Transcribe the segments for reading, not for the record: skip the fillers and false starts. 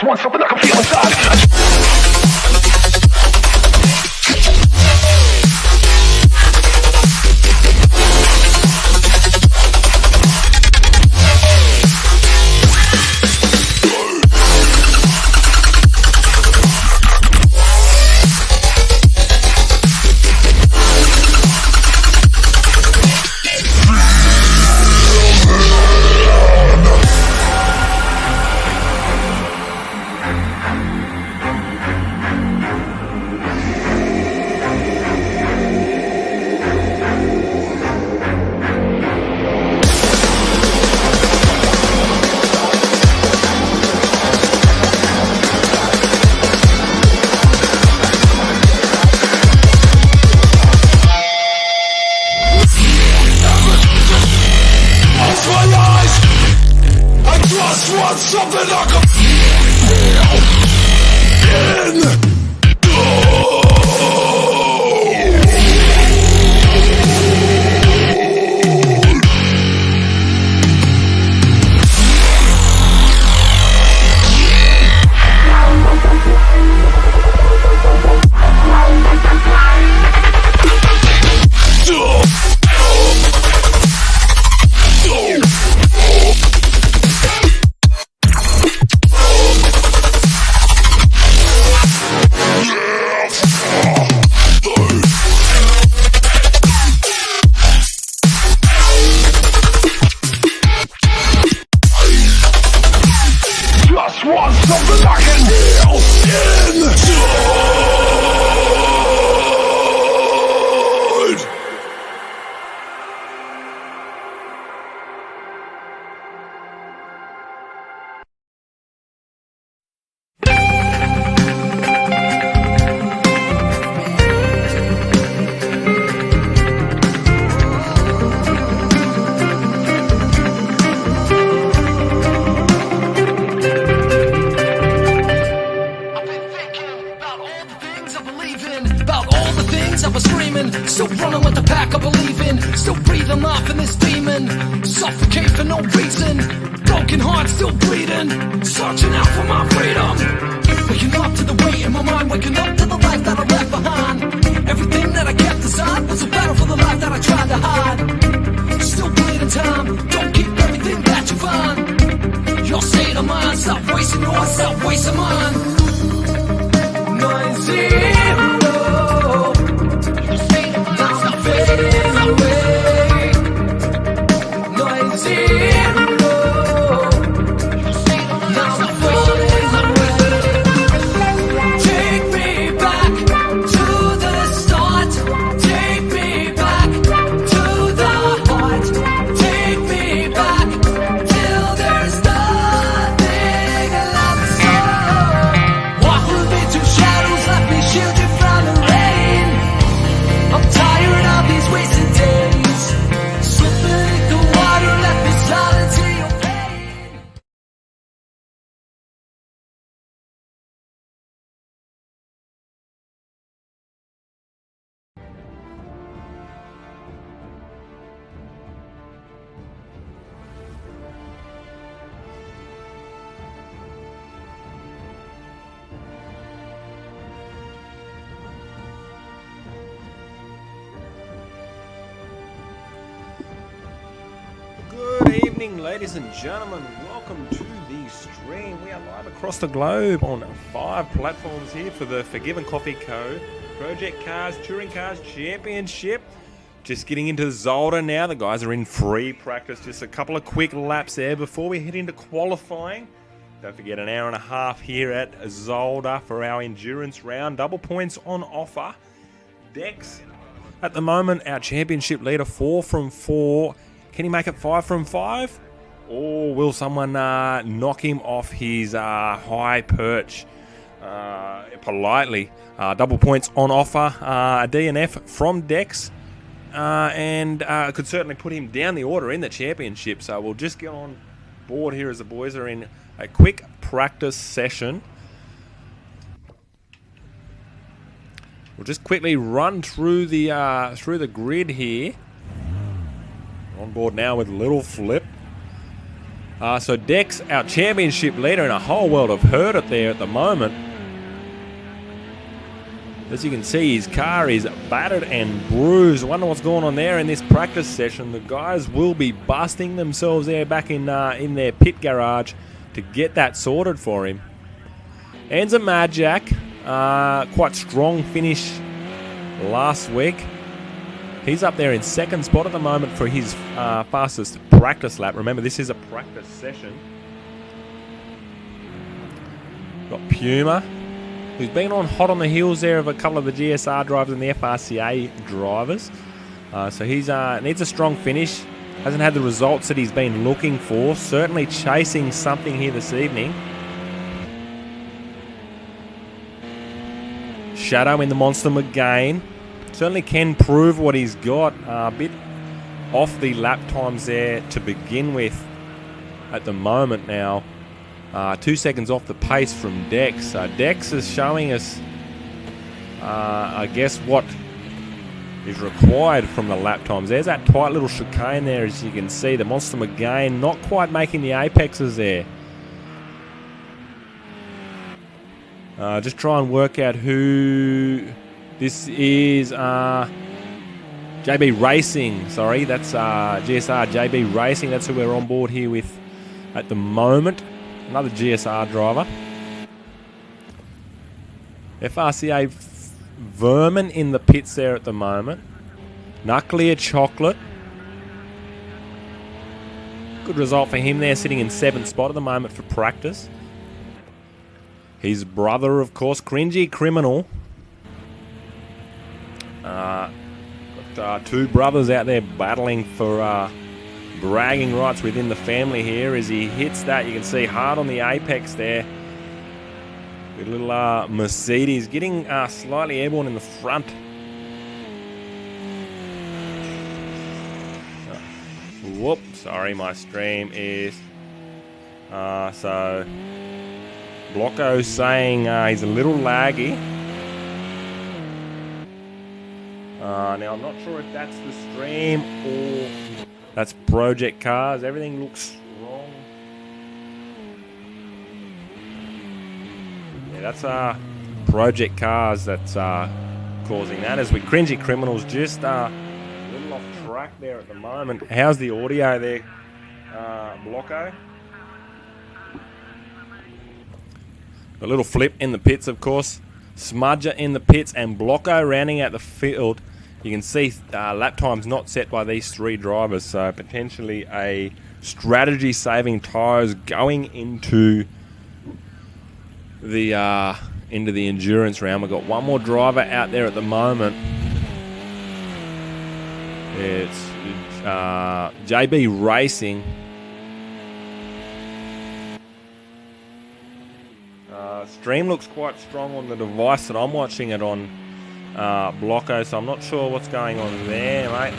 want something I can feel inside. Something I can feel in. Want something I can feel inside. Still running with the pack I believe in. Still breathing life in this demon. Suffocate for no reason. Broken heart still bleeding. Searching out for my freedom. Waking up to the weight in my mind. Waking up to the life that I left behind. Everything that I kept aside was a battle for the life that I tried to hide. Still bleeding time. Don't keep everything that you find. Your state of mind. Stop wasting yours. Stop wasting mine. 9-0. Good evening, ladies and gentlemen. Welcome to the stream. We are live across the globe on 5 platforms here for the Forgiven Coffee Co. Project Cars Touring Cars Championship. Just getting into Zolder now. The guys are in free practice. Just a couple of quick laps there before we head into qualifying. Don't forget, an hour and a half here at Zolder for our endurance round. Double points on offer. Dex, at the moment, our championship leader, 4 from 4. Can he make it 5 from 5? Or will someone knock him off his high perch politely? Double points on offer. A DNF from Dex. And could certainly put him down the order in the championship. So we'll just get on board here as the boys are in a quick practice session. We'll just quickly run through the grid here. On board now with Little Flip. So Dex, our championship leader, in a whole world of hurt it there at the moment. As you can see, his car is battered and bruised. I wonder what's going on there in this practice session. The guys will be busting themselves there back in their pit garage to get that sorted for him. Enzo Majak, quite strong finish last week. He's up there in second spot at the moment for his fastest practice lap. Remember, this is a practice session. Got Puma, who's been on hot on the heels there of a couple of the GSR drivers and the FRCA drivers. So he's needs a strong finish. Hasn't had the results that he's been looking for. Certainly chasing something here this evening. Shadow in the Monster again. Certainly can prove what he's got. A bit off the lap times there to begin with at the moment now. 2 seconds off the pace from Dex. Dex is showing us, I guess, what is required from the lap times. There's that tight little chicane there, as you can see. The Monster again not quite making the apexes there. Just try and work out who this is. JB Racing, sorry, that's GSR JB Racing. That's who we're on board here with at the moment. Another GSR driver. FRCA Vermin in the pits there at the moment. Nuclear Chocolate. Good result for him there, sitting in 7th spot at the moment for practice. His brother, of course, Cringy Criminal. Got 2 brothers out there battling for bragging rights within the family here. As he hits that, you can see hard on the apex there. Good little Mercedes getting slightly airborne in the front. Whoop, sorry, my stream is so Blocko saying he's a little laggy. Now I'm not sure if that's the stream or that's Project Cars. Everything looks wrong. Yeah, that's Project Cars that's causing that. As we Cringy Criminals just a little off track there at the moment. How's the audio there, Blocko? A little flip in the pits, of course. Smudger in the pits and Blocko rounding out the field. You can see lap times not set by these 3 drivers, so potentially a strategy-saving tyres going into the endurance round. We've got one more driver out there at the moment. It's JB Racing. Stream looks quite strong on the device that I'm watching it on, Blocko, so I'm not sure what's going on there, mate.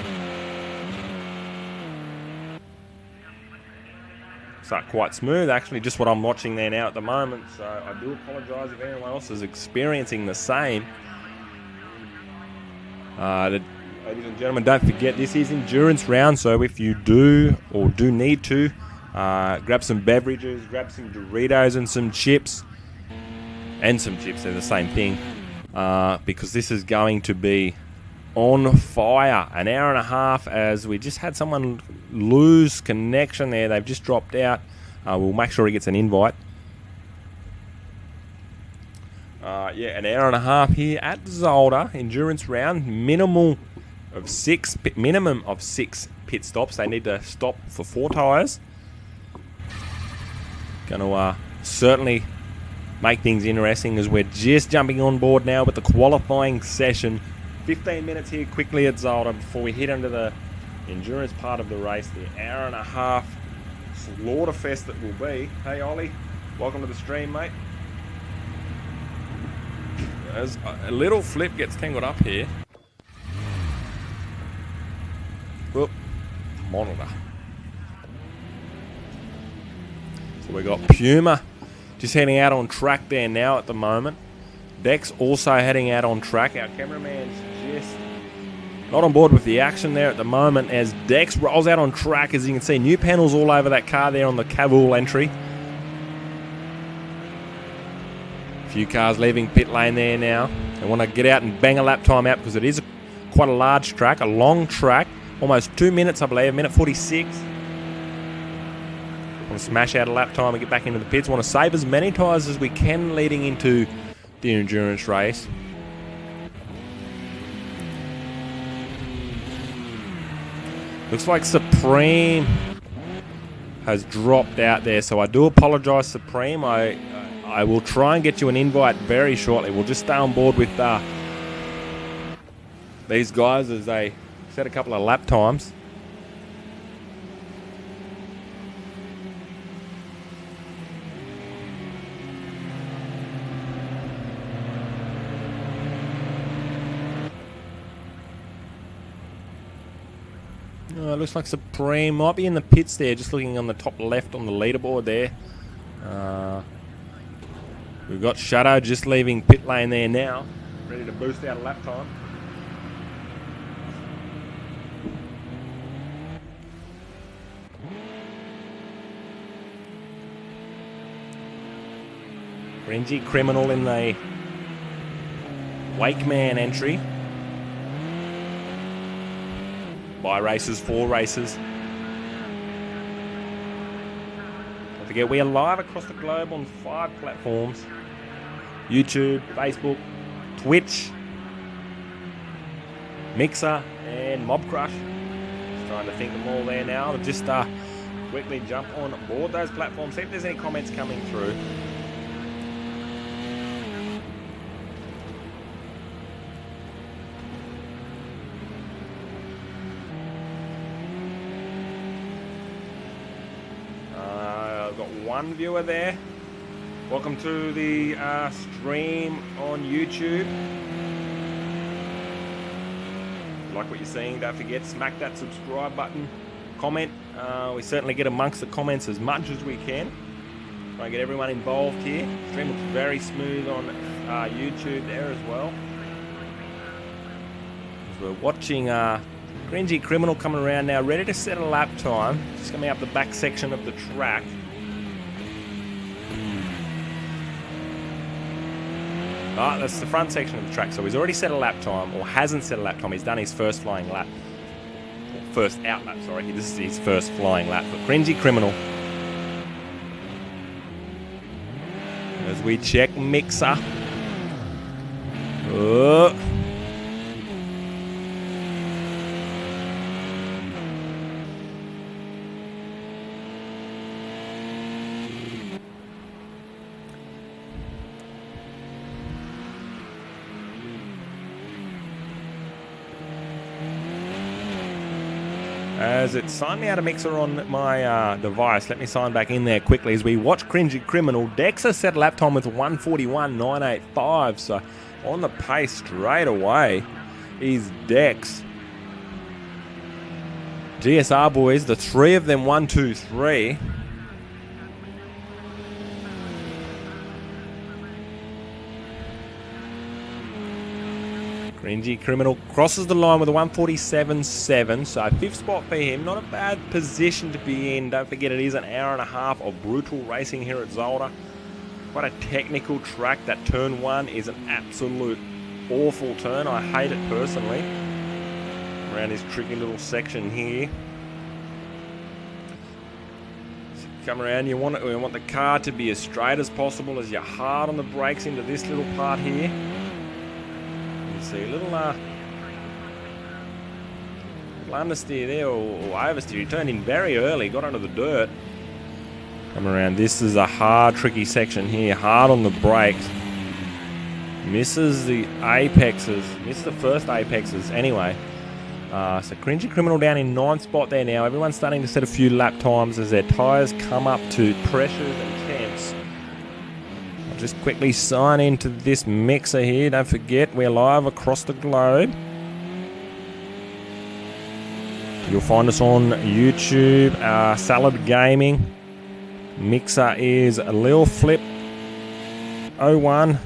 So quite smooth, actually, just what I'm watching there now at the moment, so I do apologise if anyone else is experiencing the same. Ladies and gentlemen, don't forget, this is endurance round, so if you do need to, grab some beverages, grab some Doritos and some chips. And some chips, they're the same thing, because this is going to be on fire. An hour and a half, as we just had someone lose connection there. They've just dropped out. We'll make sure he gets an invite. Yeah, an hour and a half here at Zolder, endurance round. Minimum of 6 pit stops. They need to stop for 4 tyres. Going to certainly make things interesting as we're just jumping on board now with the qualifying session. 15 minutes here quickly at Zolder before we head into the endurance part of the race. The hour and a half slaughter fest that will be. Hey Ollie, welcome to the stream, mate. As a little flip gets tangled up here. Whoop, monitor. So we got Puma just heading out on track there now at the moment. Dex also heading out on track. Our cameraman's just Not on board with the action there at the moment as Dex rolls out on track. As you can see, new panels all over that car there on the Cavall entry. A few cars leaving pit lane there now. They want to get out and bang a lap time out because it is quite a large track, a long track. Almost 2 minutes, I believe, 1:46. Want to smash out a lap time and get back into the pits. Want to save as many tyres as we can leading into the endurance race. Looks like Supreme has dropped out there, so I do apologise, Supreme. I will try and get you an invite very shortly. We'll just stay on board with these guys as they set a couple of lap times. Looks like Supreme might be in the pits there, just looking on the top left on the leaderboard there. We've got Shadow just leaving pit lane there now, ready to boost out a lap time. Cringy Criminal in the Wakeman entry. By races, 4 races. Don't forget, we are live across the globe on 5 platforms. YouTube, Facebook, Twitch, Mixer, and Mobcrush. Just trying to think of them all there now. I'll just quickly jump on board those platforms, see if there's any comments coming through. One viewer there. Welcome to the stream on YouTube. Like what you're seeing, don't forget, smack that subscribe button, comment. We certainly get amongst the comments as much as we can. Try and get everyone involved here. Stream looks very smooth on YouTube there as well. As we're watching Cringy Criminal coming around now, ready to set a lap time. Just coming up the back section of the track. That's the front section of the track, so he's already set a lap time, or hasn't set a lap time. He's done his first flying lap. Or first out lap, sorry. This is his first flying lap. But Cringy Criminal. As we check Mixer. Oh. As it signed me out of Mixer on my device, let me sign back in there quickly as we watch Cringy Criminal. Dexa set a lap time with 1:41.985, so on the pace straight away is Dex. GSR boys, the 3 of them, 1, 2, 3. Cringy Criminal crosses the line with a 1:47.7, so 5th spot for him. Not a bad position to be in. Don't forget, it is an hour and a half of brutal racing here at Zolder. Quite a technical track. That turn 1 is an absolute awful turn. I hate it personally. Around this tricky little section here. So come around, you want the car to be as straight as possible as you're hard on the brakes into this little part here. See a little understeer there, or oversteer. He turned in very early, got under the dirt. Come around. This is a hard, tricky section here. Hard on the brakes. Misses the apexes. Missed the first apexes anyway. So Cringy Criminal down in 9th spot there now. Everyone's starting to set a few lap times as their tyres come up to pressures and temps. Just quickly sign into this Mixer here. Don't forget, we're live across the globe. You'll find us on YouTube, Salad Gaming. Mixer is Lil Flip 01,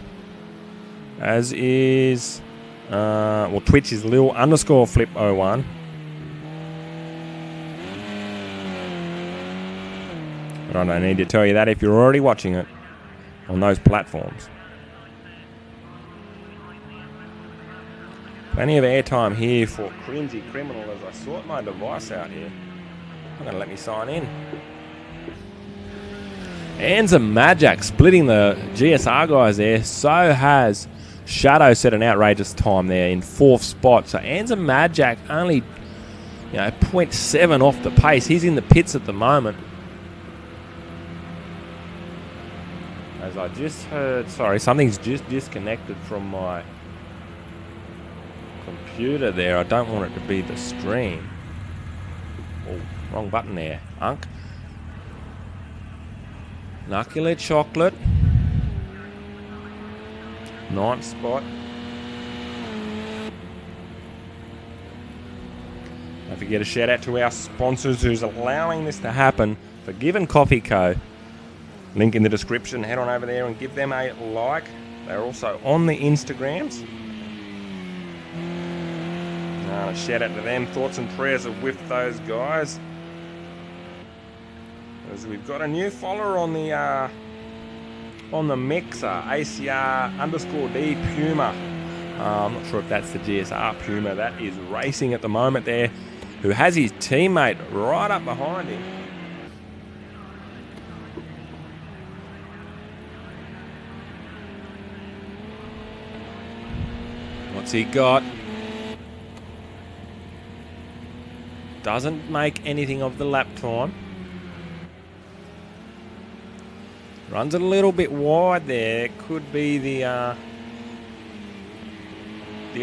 as is Well, Twitch is Lil_flip01. But I don't need to tell you that if you're already watching it on those platforms. Plenty of airtime here for Cringy Criminal as I sort my device out here. I'm going to let me sign in. Anza Majak splitting the GSR guys there. So has Shadow set an outrageous time there in 4th spot. So Anza Majak only 0.7 off the pace. He's in the pits at the moment. As I just heard, sorry, something's just disconnected from my computer there. I don't want it to be the stream. Oh, wrong button there, Unk. Knucklehead Chocolate. 9th spot. Don't forget a shout out to our sponsors who's allowing this to happen. Forgiven Coffee Co. Link in the description. Head on over there and give them a like. They're also on the Instagrams. Shout out to them. Thoughts and prayers are with those guys. As we've got a new follower on the mixer, ACR_D Puma. I'm not sure if that's the GSR Puma that is racing at the moment there, who has his teammate right up behind him. What's he got? Doesn't make anything of the lap time. Runs it a little bit wide there. Could be the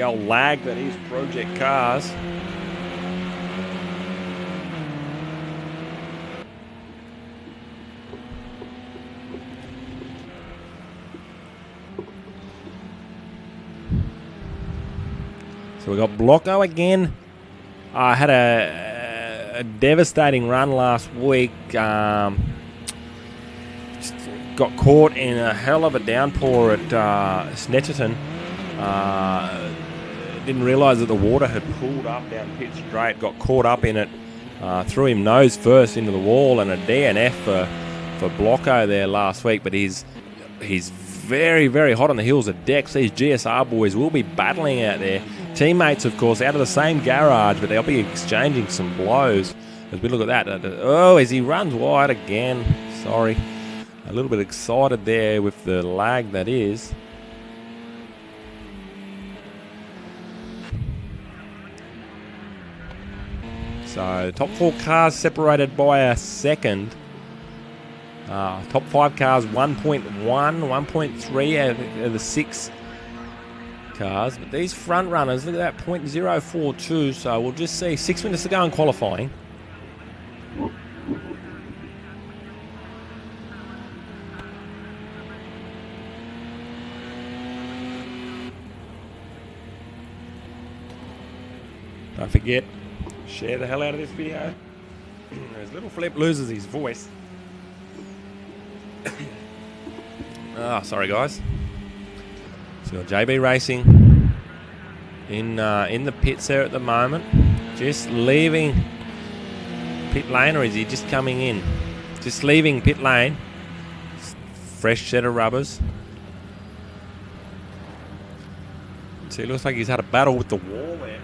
old lag that is Project Cars. So we got Blocko again. Had a devastating run last week. Got caught in a hell of a downpour at Snetterton. Didn't realise that the water had pulled up down pit straight. Got caught up in it. Threw him nose first into the wall, and a DNF for Blocko there last week. But he's very, very hot on the heels of Dex. These GSR boys will be battling out there. Teammates, of course, out of the same garage, but they'll be exchanging some blows. As we look at that, as he runs wide again. Sorry, a little bit excited there with the lag that is. So top 4 cars separated by a second. Top 5 cars 1.1, 1.3 of the 6 cars. But these front runners, look at that, 0.042. So we'll just see. 6 minutes to go in qualifying. Don't forget, share the hell out of this video. As Little Flip loses his voice. Sorry guys. So JB Racing in the pits there at the moment. Just leaving pit lane, or is he just coming in? Just leaving pit lane. Fresh set of rubbers. See, it looks like he's had a battle with the wall there.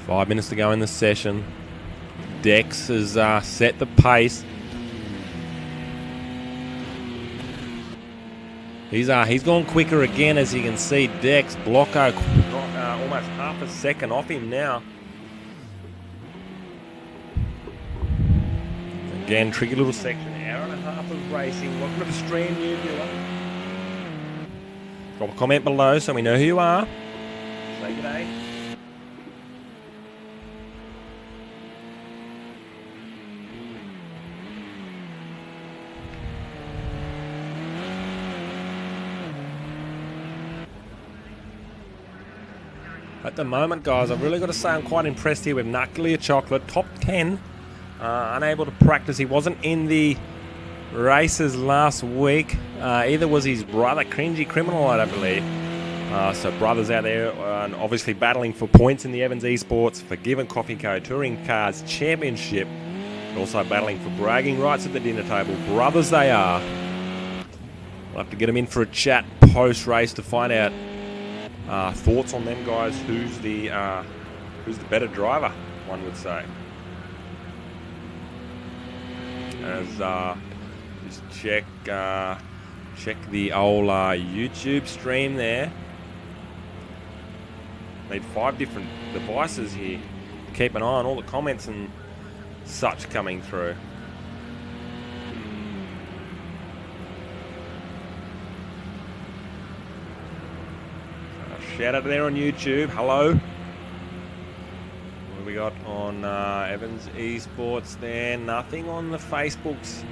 Five minutes to go in the session. Dex has set the pace. He's gone quicker again, as you can see. Dex, Blocko, almost half a second off him now. Again, tricky little section. Hour and a half of racing. Welcome to the stream, new viewer. Drop a comment below so we know who you are. Say good day. At the moment, guys, I've really got to say I'm quite impressed here with Knucklehead Chocolate. Top 10. Unable to practice. He wasn't in the races last week. Either was his brother, Cringy Criminal, I don't believe. So brothers out there and obviously battling for points in the Evans Esports Forgiven Coffee Co. Touring Cars Championship. And also battling for bragging rights at the dinner table. Brothers they are. We'll have to get them in for a chat post-race to find out thoughts on them guys. Who's the better driver, one would say. As just check the old YouTube stream there. Need 5 different devices here. Keep an eye on all the comments and such coming through. Shout out there on YouTube. Hello. What have we got on Evans Esports there? Nothing on the Facebooks.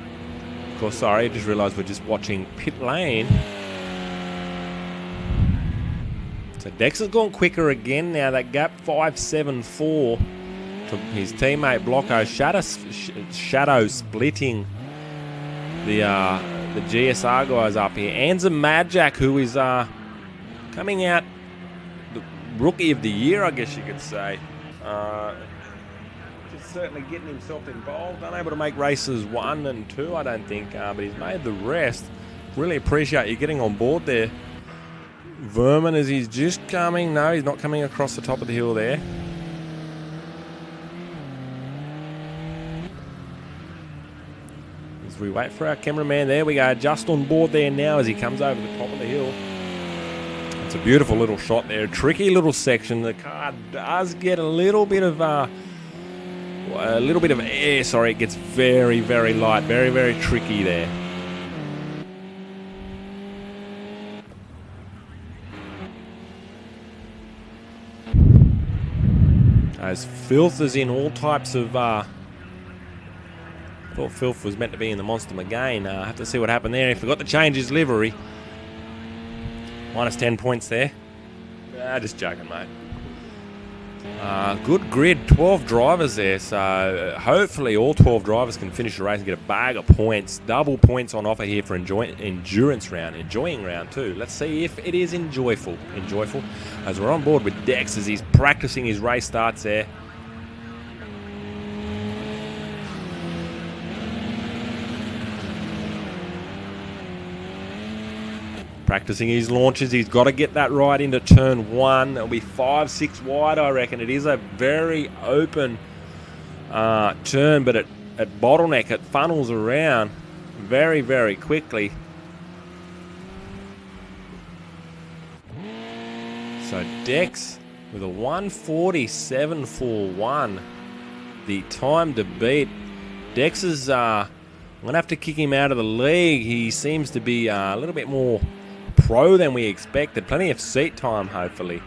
Of course, sorry, I just realised we're just watching Pit Lane. So Dex has gone quicker again now. That gap 5.74 to his teammate Blocko. Shadow splitting the GSR guys up here. Anza Madjack, who is coming out the rookie of the year, I guess you could say. Just certainly getting himself involved. Unable to make races 1 and 2, I don't think, but he's made the rest. Really appreciate you getting on board there. Vermin, as he's just coming. No, he's not coming across the top of the hill there. As we wait for our cameraman, there we go, just on board there now as he comes over the top of the hill. It's a beautiful little shot there, tricky little section. The car does get a little bit of air. Sorry, it gets very, very light, very, very tricky there. As Filth is in all types of... thought Filth was meant to be in the Monster again. I have to see what happened there. He forgot to change his livery. Minus 10 points there. Just joking, mate. Good grid, 12 drivers there. So hopefully all 12 drivers can finish the race and get a bag of points. Double points on offer here for endurance round. Enjoying round 2. Let's see if it is enjoyful. As we're on board with Dex as he's practicing his race starts there. Practicing his launches. He's got to get that right into turn 1. It'll be 5-6 wide, I reckon. It is a very open turn, but at bottleneck, it funnels around very, very quickly. So Dex with a 1:47.41. The time to beat. Dex is... I'm going to have to kick him out of the league. He seems to be a little bit more pro than we expected. Plenty of seat time, hopefully,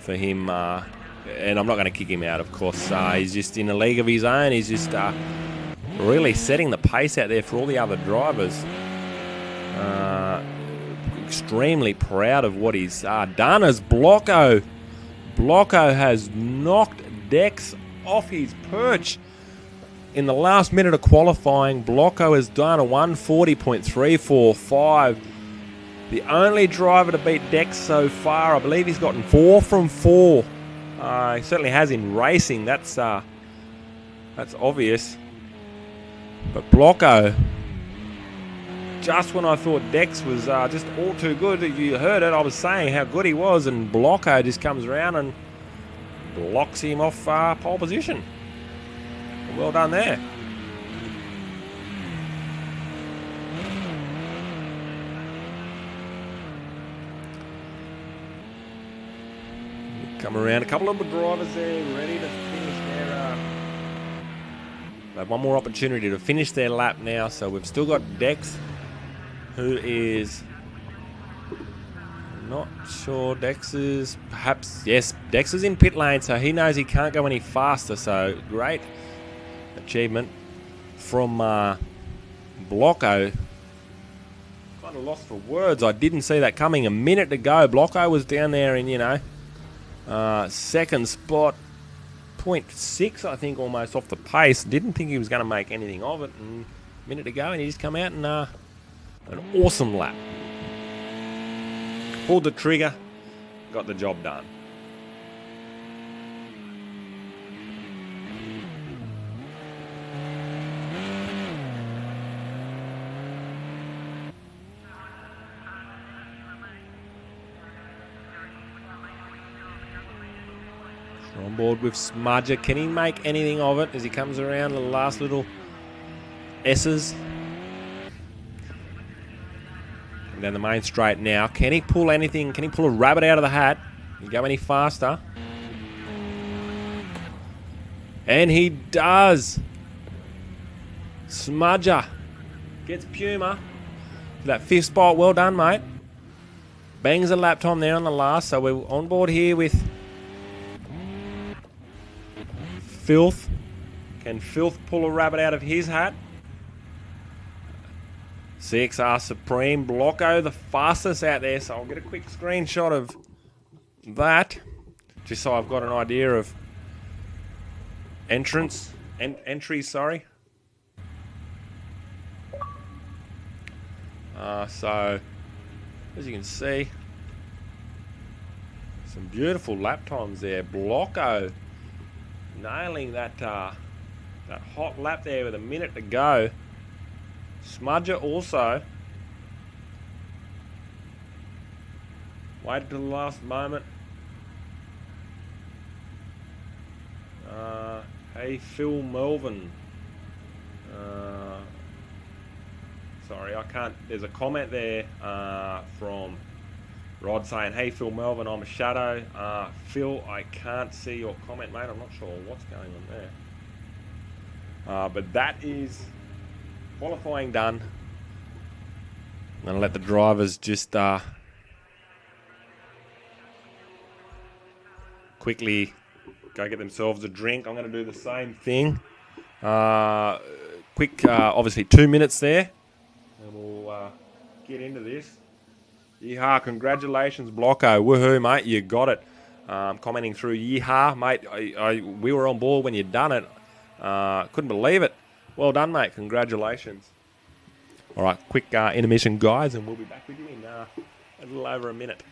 for him. And I'm not going to kick him out, of course. He's just in a league of his own. He's just really setting the pace out there for all the other drivers. Extremely proud of what he's done as Blocko. Blocko has knocked Dex off his perch. In the last minute of qualifying, Blocko has done a 1:40.345. The only driver to beat Dex so far. I believe he's gotten 4 from 4. He certainly has in racing. That's obvious. But Blocko, just when I thought Dex was just all too good, if you heard it, I was saying how good he was, and Blocko just comes around and blocks him off pole position. Well done there. Come around, a couple of the drivers there ready to finish their... they have one more opportunity to finish their lap now, so we've still got Dex, who is... not sure. Dex is perhaps... yes, Dex is in pit lane, so he knows he can't go any faster, so great achievement from Blocko. Kind of lost for words. I didn't see that coming a minute to go. Blocko was down there in, you know, second spot, 0.6, I think, almost off the pace. Didn't think he was going to make anything of it, and minute to go, and he's come out and an awesome lap. Pulled the trigger, got the job done. On board with Smudger. Can he make anything of it as he comes around the last little S's? And down the main straight now. Can he pull anything? Can he pull a rabbit out of the hat? Can he go any faster? And he does. Smudger gets Puma to that 5th spot. Well done, mate. Bangs a lap time there on the last. So we're on board here with Filth. Can Filth pull a rabbit out of his hat? CXR Supreme. Blocko, the fastest out there. So I'll get a quick screenshot of that, just so I've got an idea of entries, sorry. So, as you can see, some beautiful lap times there. Blocko nailing that that hot lap there with a minute to go. Smudger also waited till the last moment. Hey Phil Melvin. Sorry, I can't. There's a comment there from Rod saying, "Hey Phil Melvin, I'm a shadow." Phil, I can't see your comment, mate. I'm not sure what's going on there. But that is qualifying done. I'm going to let the drivers just quickly go get themselves a drink. I'm going to do the same thing. Quick, obviously 2 minutes there, and we'll get into this. Yeehaw, congratulations, Blocko. Woohoo, mate, you got it. Commenting through, yeehaw, mate. We were on board when you done it. Couldn't believe it. Well done, mate. Congratulations. All right, quick intermission, guys, and we'll be back with you in a little over a minute.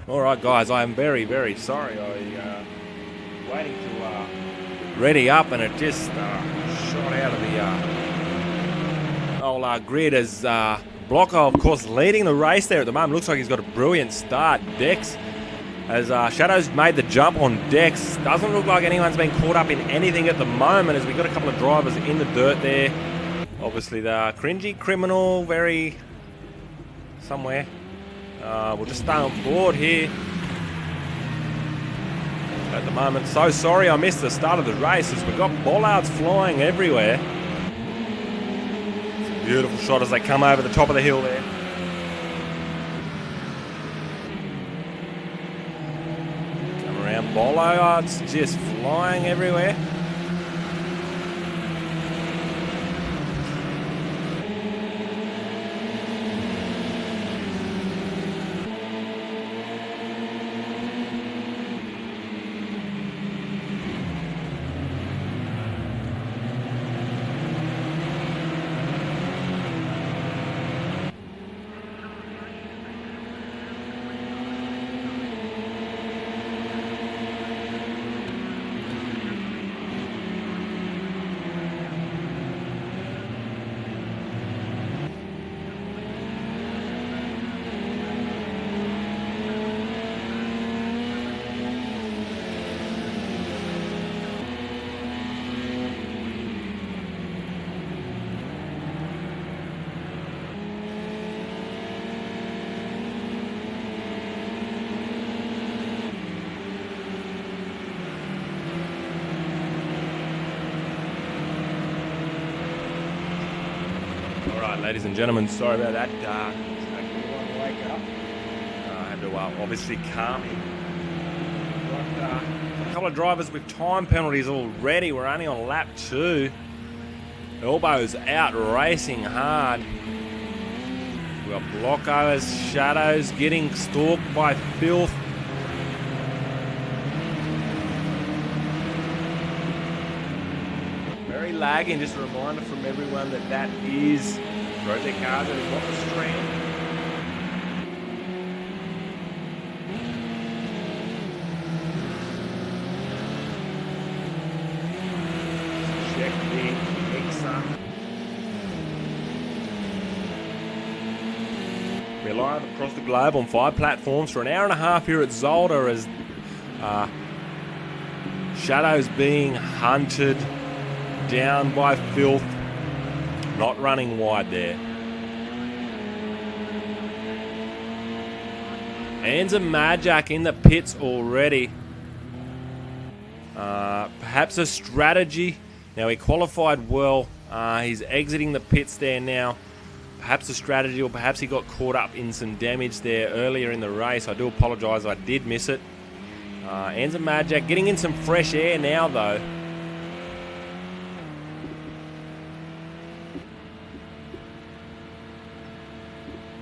Alright guys, I am very, very sorry. I waiting to ready up and it just shot out of the old grid as Blocko, of course, leading the race there at the moment. Looks like he's got a brilliant start. Dex, as Shadow's made the jump on Dex. Doesn't look like anyone's been caught up in anything at the moment as we've got a couple of drivers in the dirt there. Obviously the cringy criminal, very somewhere. We'll just stay on board here at the moment. So sorry I missed the start of the race as we've got bollards flying everywhere. It's a beautiful shot as they come over the top of the hill there. Come around, bollards just flying everywhere. Alright, ladies and gentlemen, sorry about that. Wake up. I had to obviously calm him. Got a couple of drivers with time penalties already. We're only on lap 2. Elbows out racing hard. We've got Blocko's Shadows getting stalked by Filth. Very lagging. Just a reminder from everyone that is Project Cars that has got the stream. Check the Mixer. We're live across the globe on 5 platforms for an hour and a half here at Zolder as Shadows being hunted down by Filth. Not running wide there. Anza Majak in the pits already. Perhaps a strategy. Now he qualified well. He's exiting the pits there now. Perhaps a strategy, or perhaps he got caught up in some damage there earlier in the race. I do apologise, I did miss it. Anza Majak getting in some fresh air now though.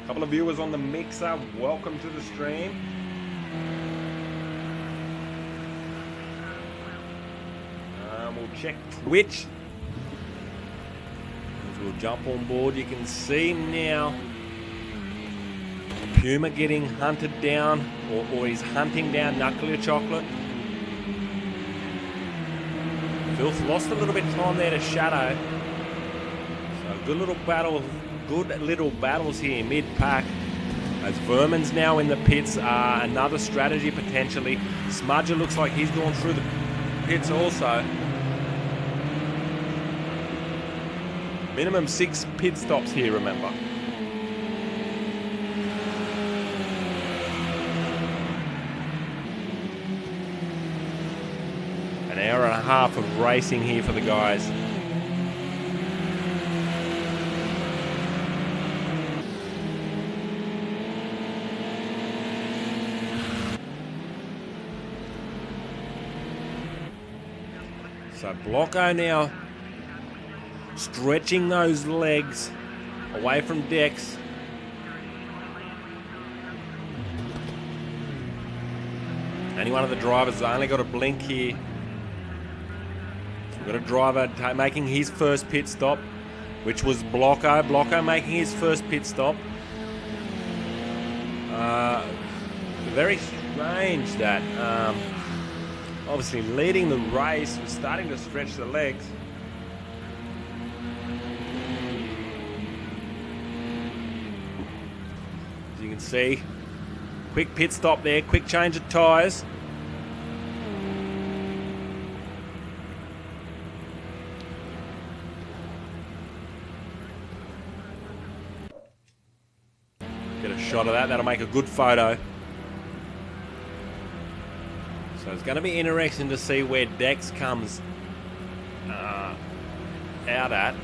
Couple of viewers on the Mixer, welcome to the stream. We'll check Twitch. As we'll jump on board, you can see now Puma getting hunted down, or he's hunting down Nuclear Chocolate. Filth lost a little bit of time there to Shadow. So good little battle. Good little battles here mid-pack. As Vermin's now in the pits, another strategy potentially. Smudger looks like he's gone through the pits also. Minimum 6 pit stops here, remember. An hour and a half of racing here for the guys. So Blocko now stretching those legs away from Dex. Any one of the drivers has only got a blink here. We've got a driver making his first pit stop, which was Blocko. Blocko making his first pit stop. Very strange that obviously leading the race was starting to stretch the legs. As you can see, quick pit stop there, quick change of tyres. Get a shot of that. That'll make a good photo. So it's going to be interesting to see where Dex comes out at.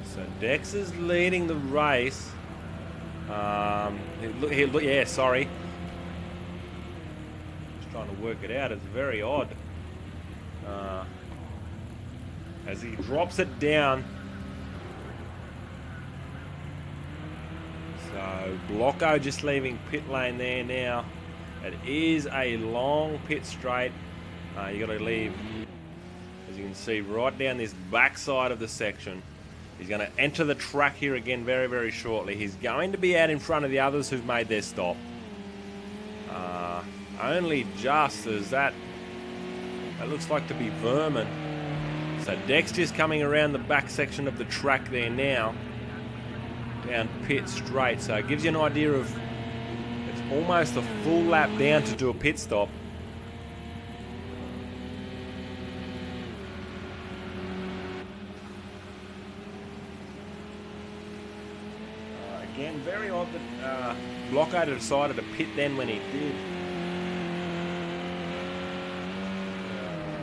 So Dex is leading the race. Yeah, sorry. Just trying to work it out. It's very odd. As he drops it down. So Blocko just leaving pit lane there now. It is a long pit straight. You got to leave, as you can see, right down this back side of the section. He's going to enter the track here again very, very shortly. He's going to be out in front of the others who've made their stop. Only just as that looks like to be Vermin. So Dexter's coming around the back section of the track there now. Down pit straight. So it gives you an idea of it's almost a full lap down to do a pit stop. Again, very odd that Blocko decided to pit then when he did.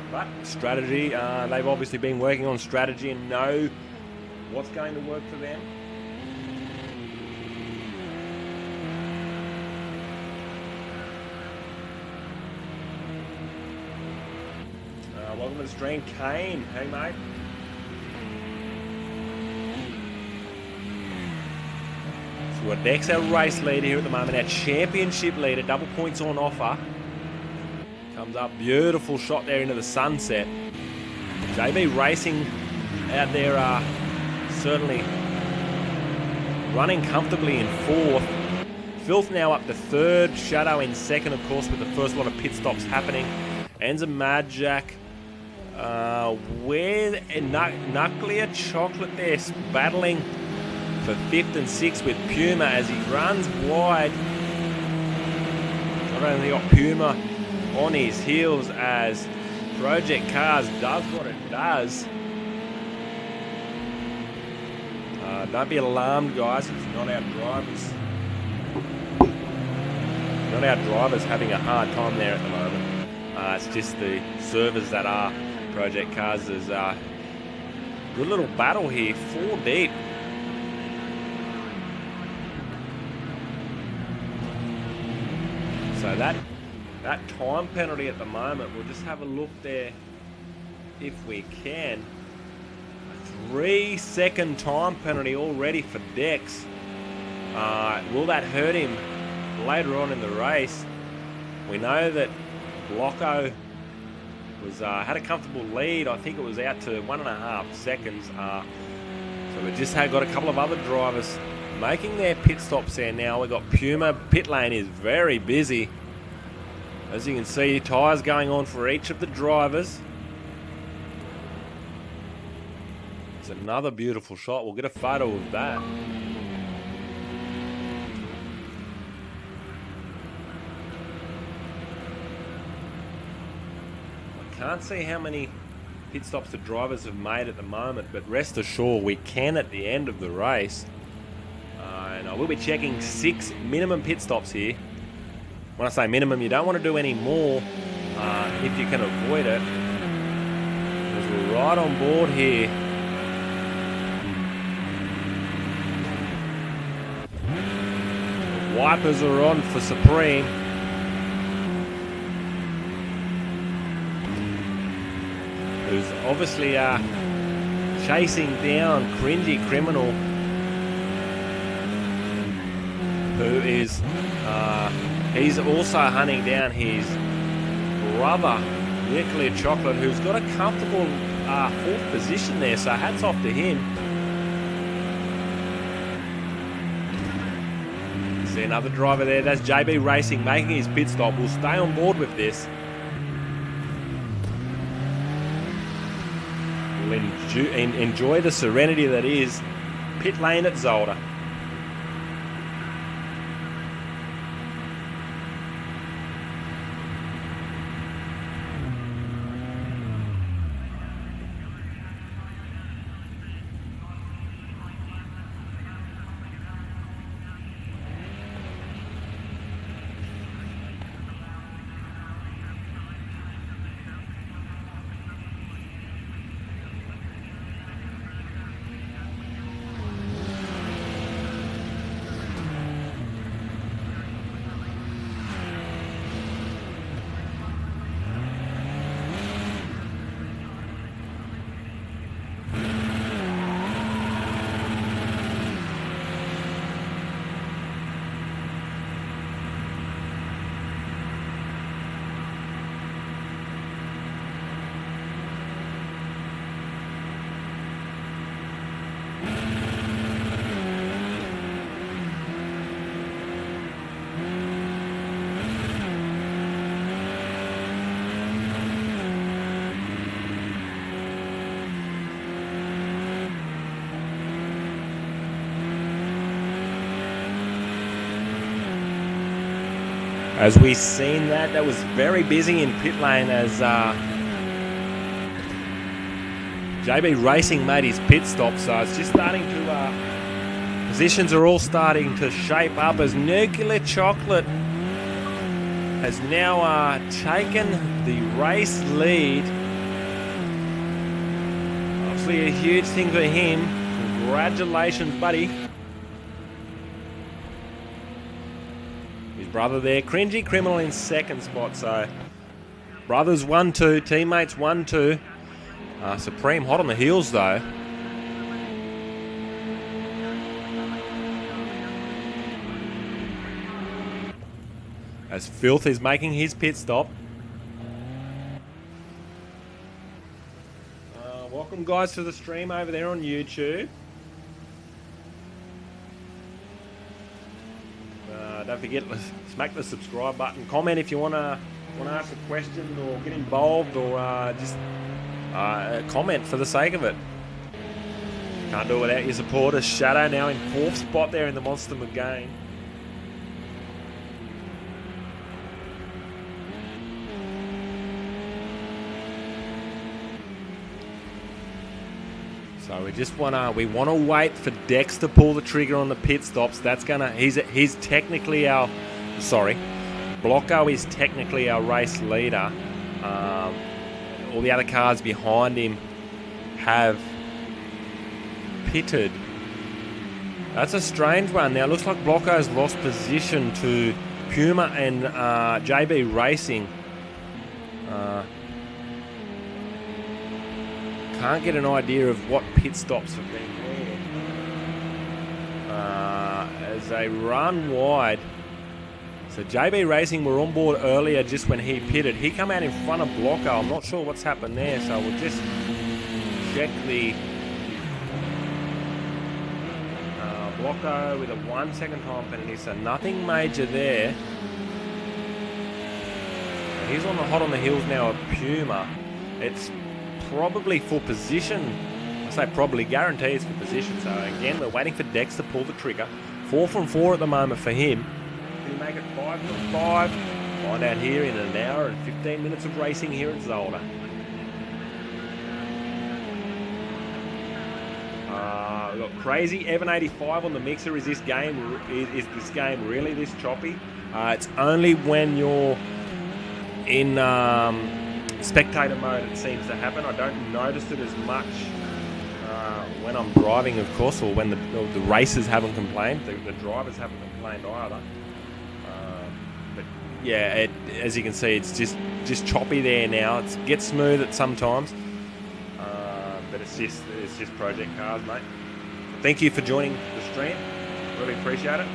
But strategy, they've obviously been working on strategy and know what's going to work for them. Welcome to the stream, Kane. Hey, mate. So Dex, our race leader here at the moment, our championship leader, double points on offer. Comes up, beautiful shot there into the sunset. JB Racing out there certainly running comfortably in fourth. Filth now up to third, Shadow in second, of course, with the first lot of pit stops happening. Enza Mad Jack. Where Nuclear Chocolate there battling for fifth and sixth with Puma as he runs wide. Not only got Puma on his heels as Project Cars does what it does. Don't be alarmed, guys. It's not our drivers. Not our drivers having a hard time there at the moment. It's just the servers that are Project Cars. Is good little battle here, 4 deep. So that time penalty at the moment, we'll just have a look there if we can. A 3-second time penalty already for Dex. Will that hurt him later on in the race? We know that Blocko was had a comfortable lead. I think it was out to 1.5 seconds. So we just got a couple of other drivers making their pit stops there now. We've got Puma. Pit lane is very busy. As you can see, tyres going on for each of the drivers. It's another beautiful shot. We'll get a photo of that. Can't see how many pit stops the drivers have made at the moment, but rest assured we can at the end of the race. And I will be checking 6 minimum pit stops here. When I say minimum, you don't want to do any more if you can avoid it. Because we're right on board here. The wipers are on for Supreme. Who's obviously chasing down Cringy Criminal, who is he's also hunting down his brother Nuclear Chocolate, who's got a comfortable 4th position there, so hats off to him. See another driver there, that's JB Racing making his pit stop. We'll stay on board with this. Enjoy the serenity that is pit lane at Zolder. As we seen that was very busy in pit lane as JB Racing made his pit stop, so it's just starting to, positions are all starting to shape up as Nuclear Chocolate has now taken the race lead. Obviously a huge thing for him. Congratulations, buddy. His brother there, Cringy Criminal in second spot, so brothers 1-2, teammates 1-2. Supreme hot on the heels though. As Filth is making his pit stop. Welcome guys to the stream over there on YouTube. Don't forget to smack the subscribe button. Comment if you want to ask a question or get involved, or just comment for the sake of it. Can't do it without your supporters. Shadow now in 4th spot there in the Monster McGain. So we just wanna wait for Dex to pull the trigger on the pit stops. That's gonna he's technically our Blocko is technically our race leader. All the other cars behind him have pitted. That's a strange one. Now it looks like Blocko's lost position to Puma and JB Racing. Can't get an idea of what pit stops have been there. As they run wide. So JB Racing were on board earlier just when he pitted. He come out in front of Blocko. I'm not sure what's happened there, so we'll just check the Blocko with a 1 second time penalty, so nothing major there. He's on the hot on the heels now of Puma. It's probably for position. I say probably, guarantees for position. So again, we're waiting for Dex to pull the trigger. 4 from 4 at the moment for him. Can he make it 5 from 5? Find out here in an hour and 15 minutes of racing here at Zolder. We've got Crazy Evan 85 on the mixer. Is this game really this choppy? It's only when you're in spectator mode it seems to happen. I don't notice it as much when I'm driving, of course, or when the racers haven't complained. The drivers haven't complained either. But yeah, as you can see, it's just choppy there now. It gets smooth at sometimes, but it's just project cars, mate. Thank you for joining the stream. Really appreciate it.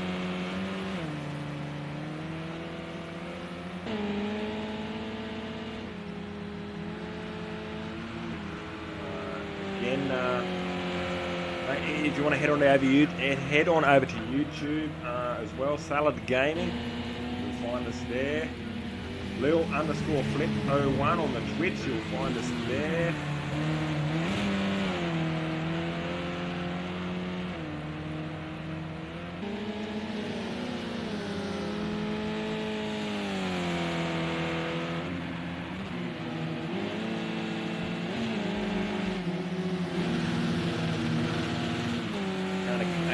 If you want to head on over to YouTube as well, Salad Gaming, you'll find us there. Lil_flip01 on the Twitch, you'll find us there.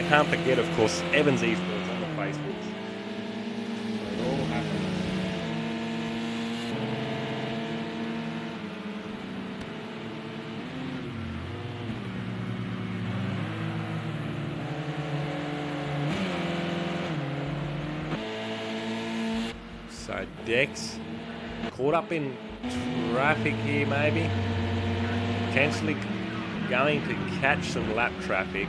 Can't forget, of course, Evans Esports on the Facebooks. It all happens. So Dex caught up in traffic here, maybe. Potentially going to catch some lap traffic.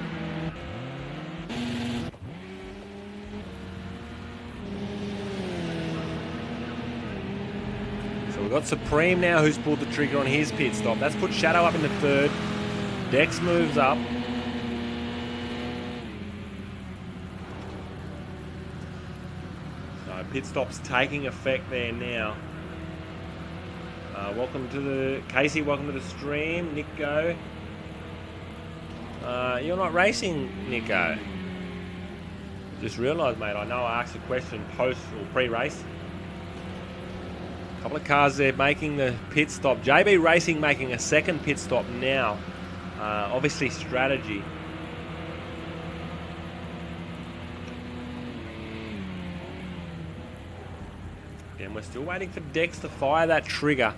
We've got Supreme now, who's pulled the trigger on his pit stop. That's put Shadow up in the 3rd. Dex moves up. So pit stop's taking effect there now. Welcome to the Casey. Welcome to the stream, Nico. You're not racing, Nico. Just realised, mate. I know I asked a question post or pre-race. Couple of cars there making the pit stop. JB Racing making a second pit stop now. Obviously strategy. And we're still waiting for Dex to fire that trigger.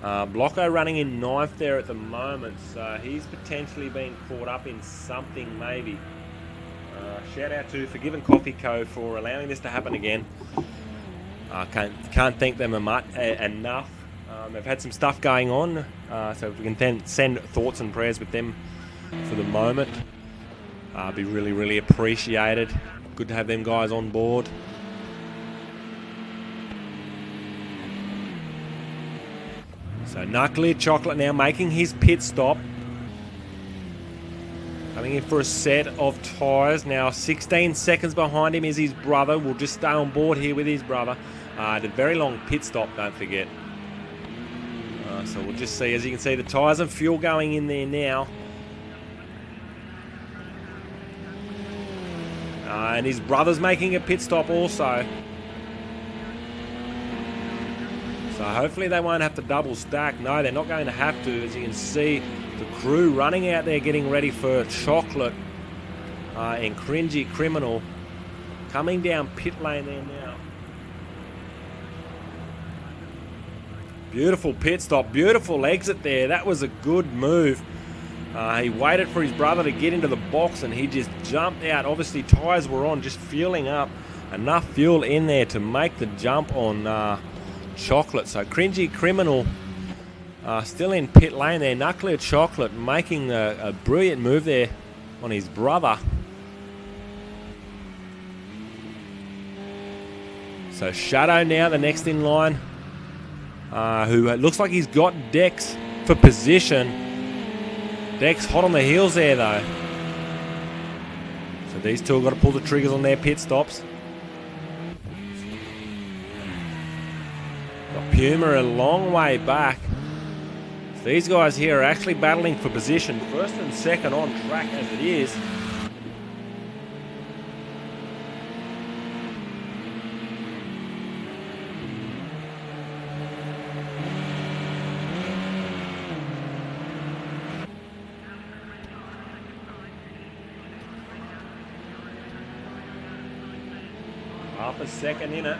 Blocko running in 9th there at the moment, so he's potentially been caught up in something maybe. Shout out to Forgiven Coffee Co. for allowing this to happen again. Can't thank them enough. They've had some stuff going on, so if we can then send thoughts and prayers with them for the moment, be really, really appreciated. Good to have them guys on board. So Knuckly Chocolate now making his pit stop. Coming in for a set of tyres. Now 16 seconds behind him is his brother. We'll just stay on board here with his brother. Did a very long pit stop, don't forget. So we'll just see. As you can see, the tyres and fuel going in there now. And his brother's making a pit stop also. So hopefully they won't have to double stack. No, they're not going to have to. As you can see, the crew running out there getting ready for Chocolate and Cringy Criminal coming down pit lane there now. Beautiful pit stop, beautiful exit there. That was a good move. He waited for his brother to get into the box and he just jumped out. Obviously tyres were on, just fueling up enough fuel in there to make the jump on Chocolate. So Cringy Criminal still in pit lane there. Nuclear Chocolate making a brilliant move there on his brother. So Shadow now the next in line, who looks like he's got Dex for position. Dex hot on the heels there though. So these two have got to pull the triggers on their pit stops. Puma a long way back. So these guys here are actually battling for position, first and second on track as it is. Half a second in it.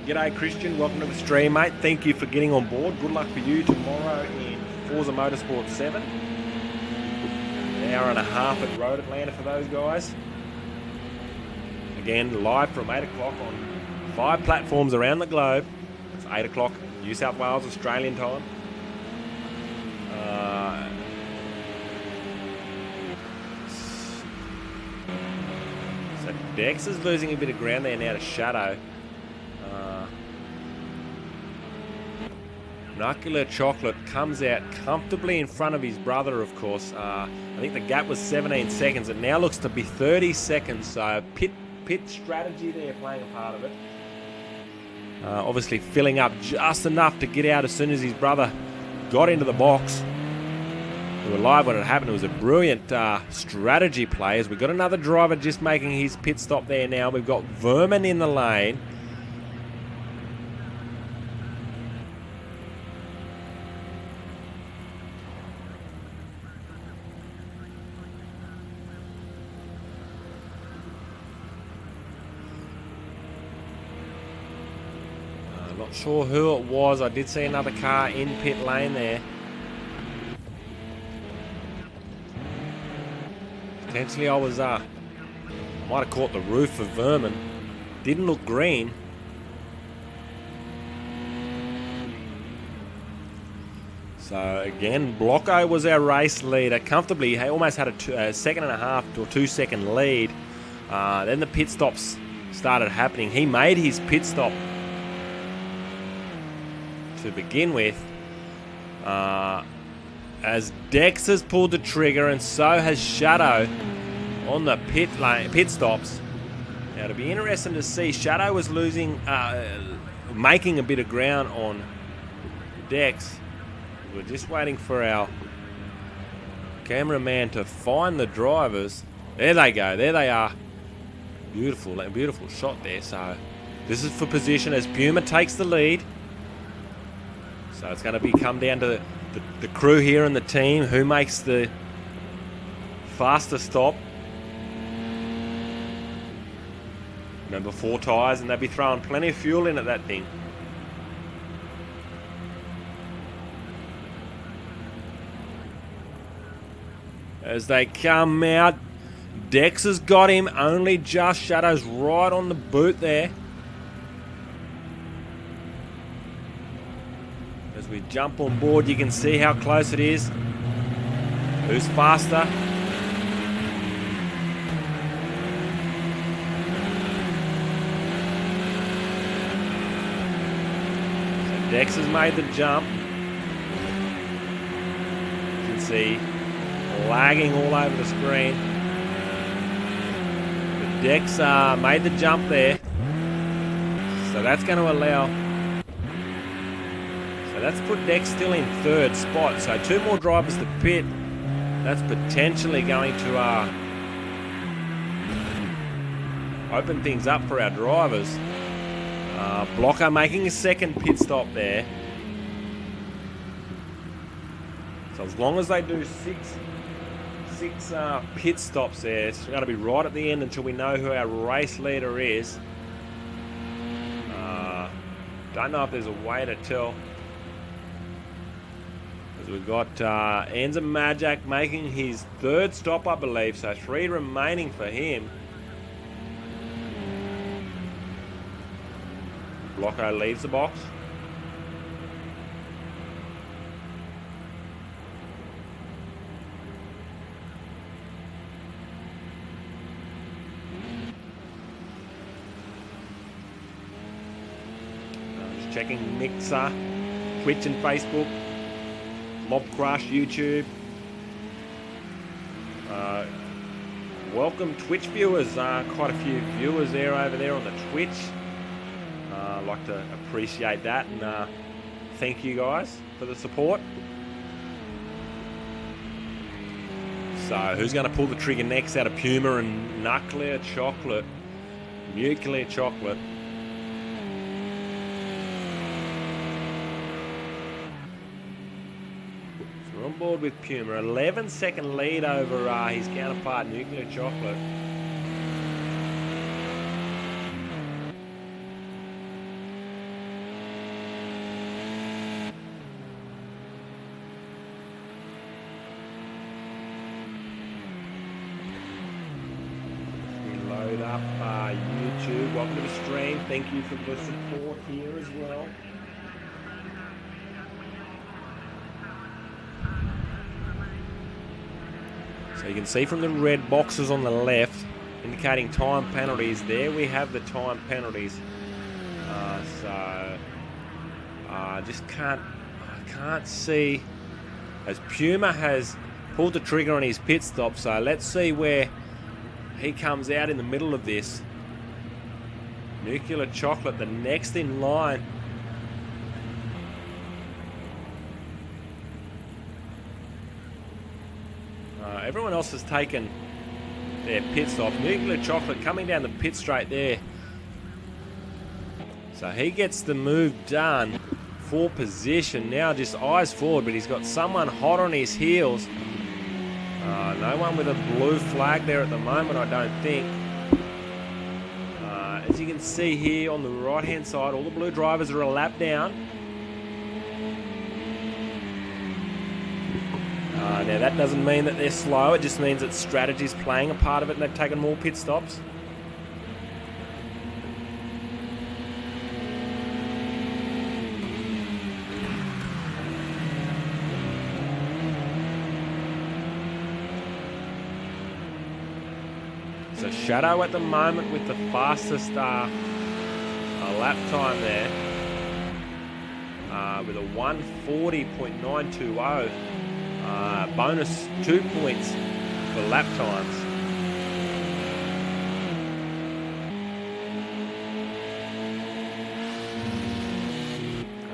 G'day Christian, welcome to the stream mate, thank you for getting on board. Good luck for you tomorrow in Forza Motorsport 7. An hour and a half at Road Atlanta for those guys. Again, live from 8 o'clock on 5 platforms around the globe. It's 8 o'clock New South Wales Australian time. So Dex is losing a bit of ground there now to Shadow. Nuclear Chocolate comes out comfortably in front of his brother, of course. I think the gap was 17 seconds. It now looks to be 30 seconds. So pit strategy there playing a part of it. Obviously filling up just enough to get out as soon as his brother got into the box. We were live when it happened. It was a brilliant strategy play. As we've got another driver just making his pit stop there now. We've got Vermin in the lane. Not sure who it was. I did see another car in pit lane there. Potentially I might have caught the roof of Vermin. Didn't look green. So again, Blocko was our race leader comfortably. He almost had a second and a half to a 2 second lead. Then the pit stops started happening. He made his pit stop to begin with, as Dex has pulled the trigger and so has Shadow on the pit stops. Now it'll be interesting to see. Shadow was making a bit of ground on Dex. We're just waiting for our cameraman to find the drivers. There they go, there they are. Beautiful, beautiful shot there. So this is for position as Puma takes the lead. So it's going to come down to the crew here and the team who makes the faster stop. Remember, 4 tyres, and they'll be throwing plenty of fuel in at that thing. As they come out, Dex has got him, only just. Shadow's right on the boot there. As we jump on board, you can see how close it is. Who's faster? So Dex has made the jump. You can see lagging all over the screen. But Dex made the jump there. So that's going to allow... So that's put Dex still in 3rd spot. So 2 more drivers to pit. That's potentially going to open things up for our drivers. Blocker making a 2nd pit stop there. So as long as they do six pit stops there, it's going to be right at the end until we know who our race leader is. Don't know if there's a way to tell. Because we've got Enza Majak making his 3rd stop, I believe, so 3 remaining for him. Blocko leaves the box. Just checking Mixer, Twitch and Facebook, Mob Crush, YouTube. Welcome Twitch viewers, quite a few viewers over there on the Twitch. I'd like to appreciate that and thank you guys for the support. So who's going to pull the trigger next out of Puma and Nuclear Chocolate? Nuclear Chocolate. So we're on board with Puma. 11-second lead over his counterpart Nuclear Chocolate. Up YouTube, welcome to the stream. Thank you for the support here as well. So you can see from the red boxes on the left indicating time penalties, there we have the time penalties. Just I can't see, as Puma has pulled the trigger on his pit stop, so let's see where he comes out in the middle of this. Nuclear Chocolate, the next in line. Everyone else has taken their pit stop. Nuclear Chocolate coming down the pit straight there. So he gets the move done for position. Now just eyes forward, but he's got someone hot on his heels. No one with a blue flag there at the moment, I don't think. As you can see here on the right hand side, all the blue drivers are a lap down. Now that doesn't mean that they're slow, it just means that strategy's playing a part of it and they've taken more pit stops. So Shadow at the moment with the fastest lap time there, with a 1:40.920. Bonus 2 points for lap times.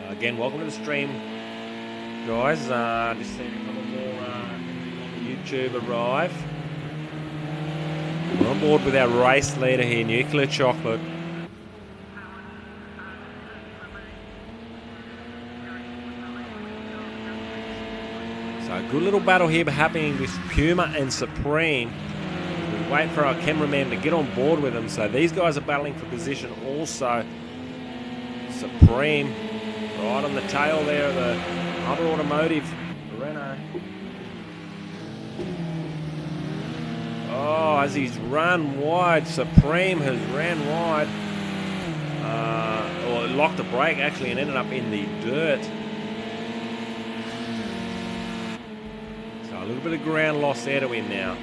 Again, welcome to the stream, guys. Just seeing a couple more YouTube arrive. We're on board with our race leader here, Nuclear Chocolate. So a good little battle here happening with Puma and Supreme. We wait for our cameraman to get on board with them. So these guys are battling for position also. Supreme right on the tail there of the other automotive, Renault. Oh, as he's run wide, Supreme has ran wide. Or locked the brake actually and ended up in the dirt. So a little bit of ground loss there to him now.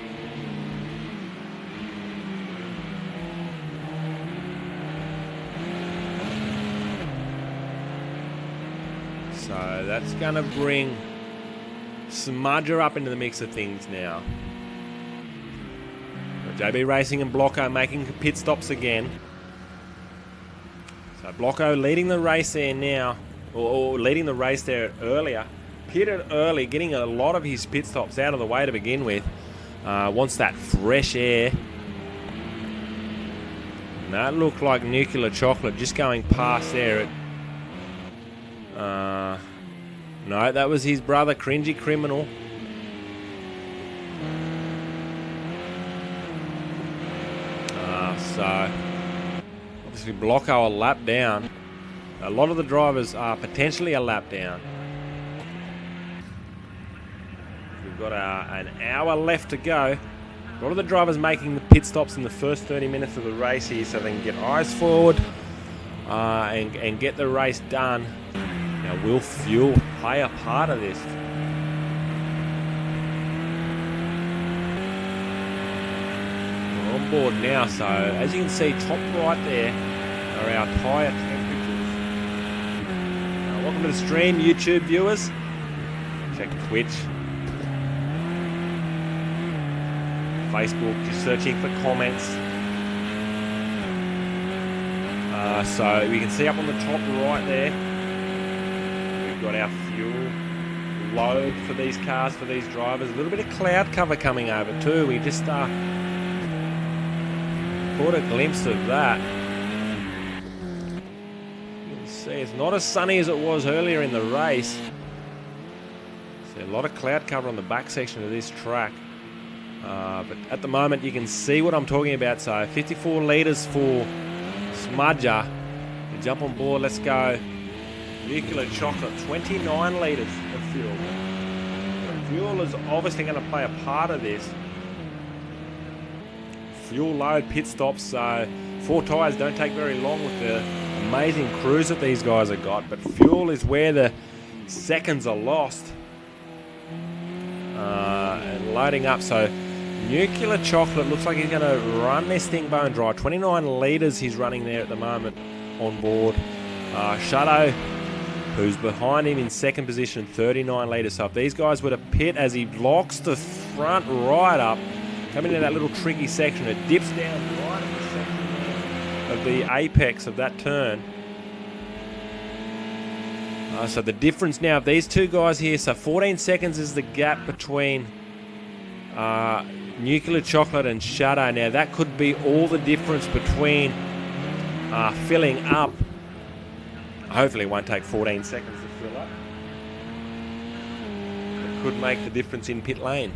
So that's going to bring Smudger up into the mix of things now. JB Racing and Blocko making pit stops again. So Blocko leading the race there now, or leading the race there earlier. Pitted early, getting a lot of his pit stops out of the way to begin with. Wants that fresh air. And that looked like Nuclear Chocolate just going past there. No, that was his brother, Cringy Criminal. So, obviously Blocko a lap down. A lot of the drivers are potentially a lap down. We've got an hour left to go. A lot of the drivers making the pit stops in the first 30 minutes of the race here so they can get eyes forward and get the race done. Now, will fuel play a part of this? We're on board now, so as you can see, top right there are our tyre temperatures. Welcome to the stream, YouTube viewers. Check Twitch, Facebook, just searching for comments. So we can see up on the top right there, we've got our fuel load for these cars, for these drivers. A little bit of cloud cover coming over too. We just caught a glimpse of that. You can see it's not as sunny as it was earlier in the race. See a lot of cloud cover on the back section of this track. But at the moment you can see what I'm talking about. So 54 litres for Smudger. You jump on board, let's go. Nuclear Chocolate, 29 litres of fuel. Fuel is obviously going to play a part of this. Fuel load, pit stops, so 4 tyres don't take very long with the amazing cruise that these guys have got, but fuel is where the seconds are lost. And loading up, so Nuclear Chocolate looks like he's going to run this thing bone dry. 29 litres he's running there at the moment on board. Shadow, who's behind him in second position, 39 litres. So if these guys were to pit as he locks the front right up, coming into that little tricky section, it dips down right at the section of the apex of that turn. So the difference now of these two guys here, so 14 seconds is the gap between Nuclear Chocolate and Shadow. Now that could be all the difference between filling up. Hopefully it won't take 14 seconds to fill up. It could make the difference in pit lane.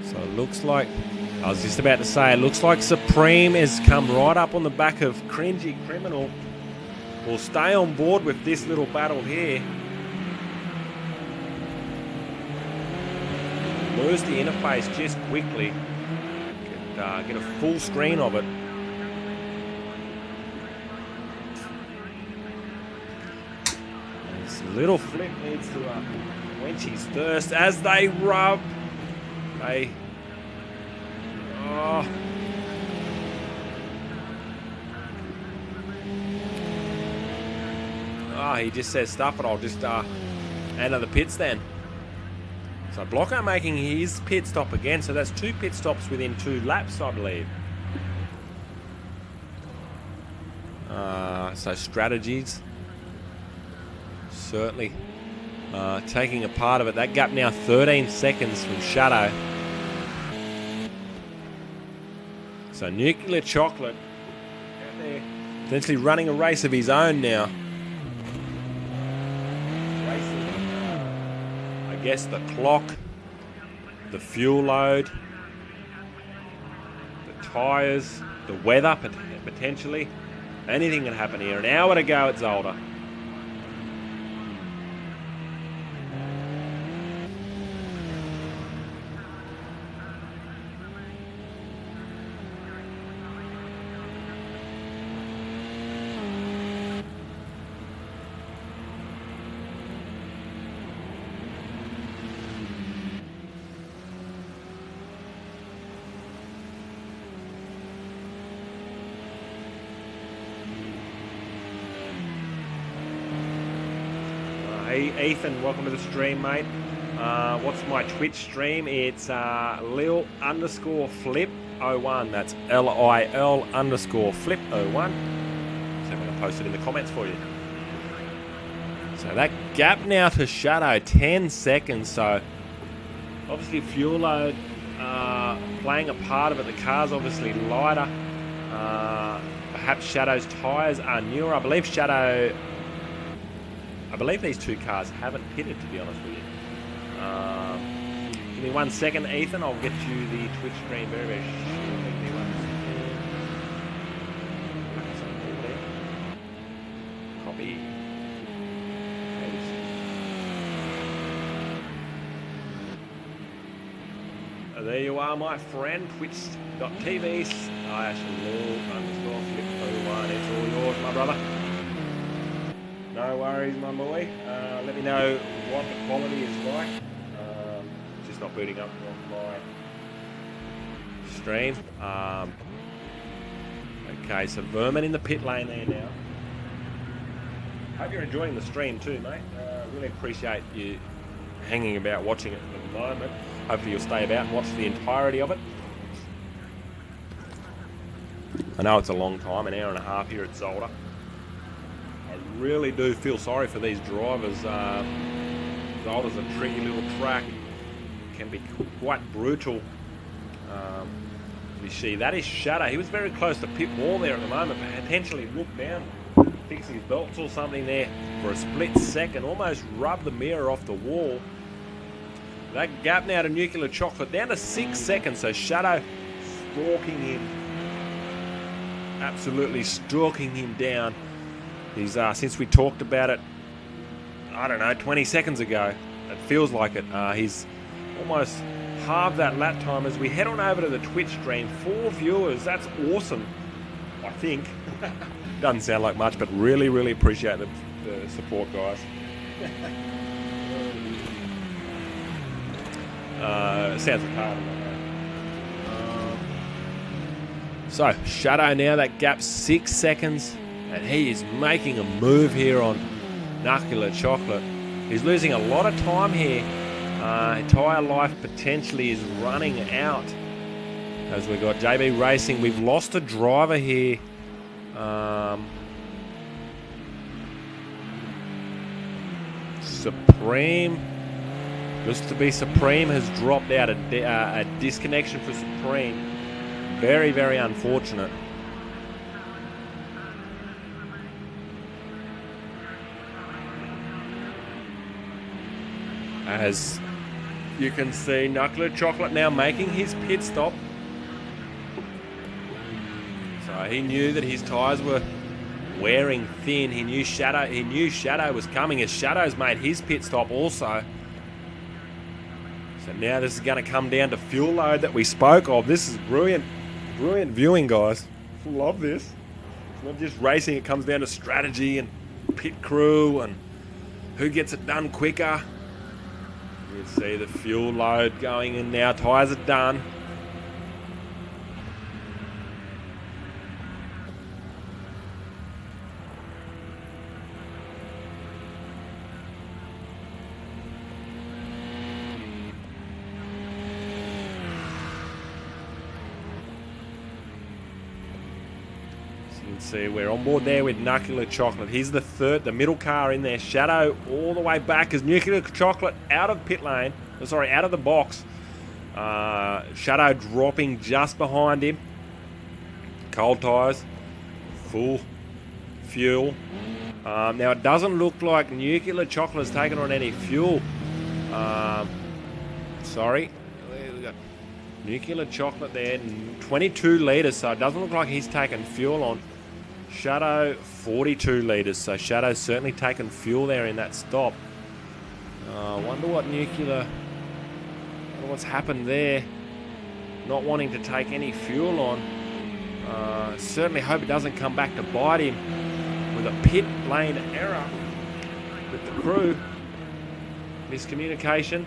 So it looks like, I was just about to say, it looks like Supreme has come right up on the back of Cringy Criminal. We'll stay on board with this little battle here. Lose the interface just quickly. Get a full screen of it. This little flip needs to quench his thirst as they rub. He just says stuff it, I'll just enter the pits then. So Blocko making his pit stop again, so that's 2 pit stops within 2 laps, I believe. So strategies certainly taking a part of it. That gap now 13 seconds from Shadow. So Nuclear Chocolate out there, potentially running a race of his own now. Racing, I guess, the clock, the fuel load, the tyres, the weather, potentially. Anything can happen here. An hour to go at Zolder. Hey Ethan, welcome to the stream, mate. What's my Twitch stream? It's Lil_flip01. That's LIL_flip01. So I'm going to post it in the comments for you. So that gap now to Shadow, 10 seconds. So obviously fuel load playing a part of it. The car's obviously lighter. Perhaps Shadow's tyres are newer. I believe these two cars haven't pitted, to be honest with you. Give me 1 second, Ethan. I'll get you the Twitch stream very, very shortly. Give me 1 second. Copy. There you are, my friend. Twitch.tv/Lil_flip01. It's all yours, my brother. No worries, my boy. Let me know what the quality is like. Just not booting up on my stream. Okay, so Vermin in the pit lane there now. Hope you're enjoying the stream too, mate. Really appreciate you hanging about watching it at the moment. Hopefully you'll stay about and watch the entirety of it. I know it's a long time, an hour and a half here at Zolder. I really do feel sorry for these drivers. Zolder's a tricky little track. Can be quite brutal. You see, that is Shadow. He was very close to pit wall there at the moment, but potentially looked down, fixed his belts or something there for a split second, almost rubbed the mirror off the wall. That gap now to Nuclear Chocolate down to 6 seconds, so Shadow stalking him. Absolutely stalking him down. He's since we talked about it, I don't know, 20 seconds ago. It feels like it. He's almost halved that lap time as we head on over to the Twitch stream. 4 viewers, that's awesome, I think. Doesn't sound like much, but really, really appreciate the support, guys. Sounds retarded. So, Shadow now, that gap 6 seconds, and he is making a move here on Nuclear Chocolate. He's losing a lot of time here. Tyre life potentially is running out. As we've got JB Racing, we've lost a driver here. Supreme, just to be Supreme, has dropped out. A disconnection for Supreme. Very, very unfortunate. As you can see, Nuclear Chocolate now making his pit stop. So he knew that his tyres were wearing thin. He knew Shadow was coming, as Shadow's made his pit stop also. So now this is going to come down to fuel load that we spoke of. This is brilliant viewing, guys. Love this. It's not just racing, it comes down to strategy and pit crew and who gets it done quicker. You can see the fuel load going in now. Tyres are done. You can see we're on board there with Nuclear Chocolate. He's the third, the middle car in there. Shadow all the way back as Nuclear Chocolate out of pit lane. Sorry, out of the box. Shadow dropping just behind him. Cold tyres. Full fuel. Now it doesn't look like Nuclear Chocolate has taken on any fuel. Sorry. We got Nuclear Chocolate there. 22 litres, so it doesn't look like he's taken fuel on. Shadow, 42 litres, so Shadow's certainly taken fuel there in that stop. Wonder what what's happened there. Not wanting to take any fuel on. Certainly hope it doesn't come back to bite him with a pit lane error with the crew. Miscommunication.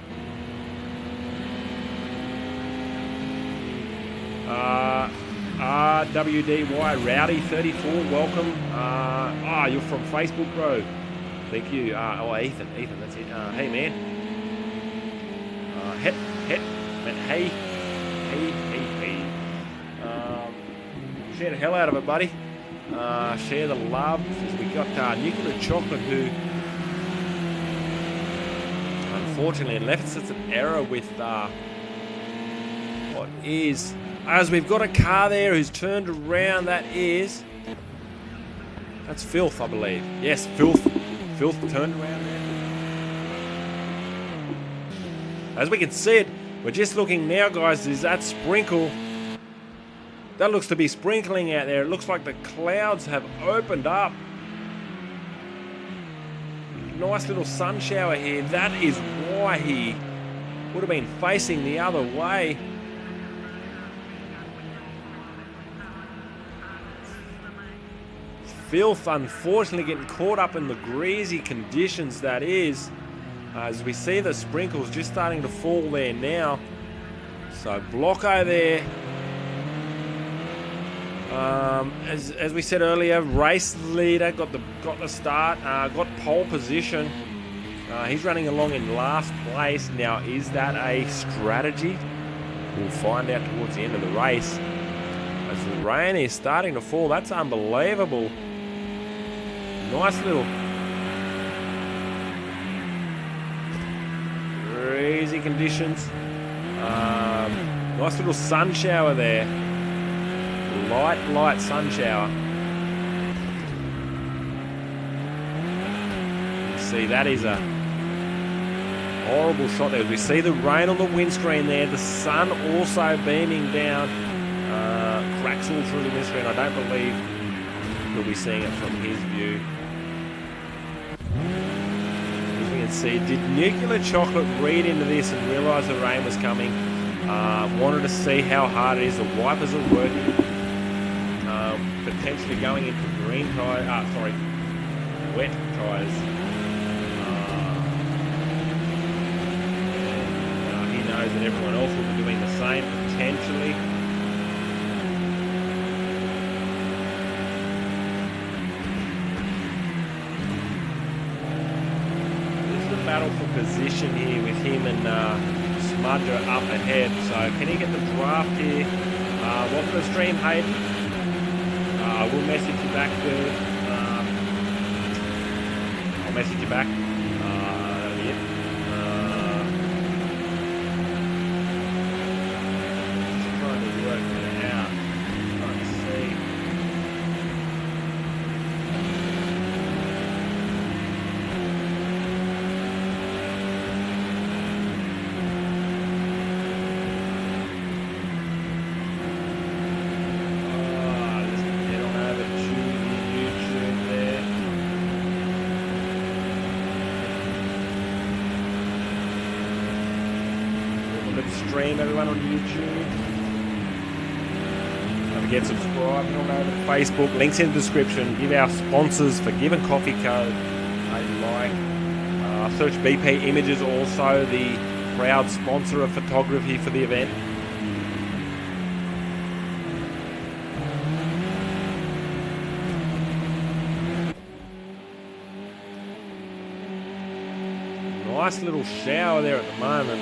RWDY Rowdy 34, welcome. You're from Facebook, bro. Thank you. Ethan, that's it. Hey, man. Man, hey. Share the hell out of it, buddy. Share the love. We got Nuclear Chocolate, who unfortunately, unless it's an error with what is, as we've got a car there who's turned around. That's Filth, I believe. Yes, Filth turned around there. As we can see it, we're just looking now, guys. Is that sprinkle? That looks to be sprinkling out there. It looks like the clouds have opened up. Nice little sun shower here. That is why he would have been facing the other way. Filth, unfortunately, getting caught up in the greasy conditions that is. As we see the sprinkles just starting to fall there now. So Blocko there. As we said earlier, race leader got the start, got pole position. He's running along in last place. Now, is that a strategy? We'll find out towards the end of the race. As the rain is starting to fall, that's unbelievable. Nice little crazy conditions. Nice little sun shower there. Light sun shower. You see, that is a horrible shot there. We see the rain on the windscreen there. The sun also beaming down. Cracks all through the windscreen. I don't believe we'll be seeing it from his view. As we can see, did Nuclear Chocolate read into this and realise the rain was coming? Wanted to see how hard it is. The wipers are working. Potentially going into green tyres, wet tyres. He knows that everyone else will be doing the same, potentially. This is a battle for position here with him and Smudger up ahead. So can he get the draft here? Welcome to the stream, Hayden. I will message you back, dude. I'll message you back. That'll be it. Just trying to work it out. Trying to see. Stream, everyone on YouTube. Don't forget, subscribe on over to Facebook. Links in the description. Give our sponsors Forgiven Coffee Co. a like. Search BP Images, also the proud sponsor of photography for the event. Nice little shower there at the moment.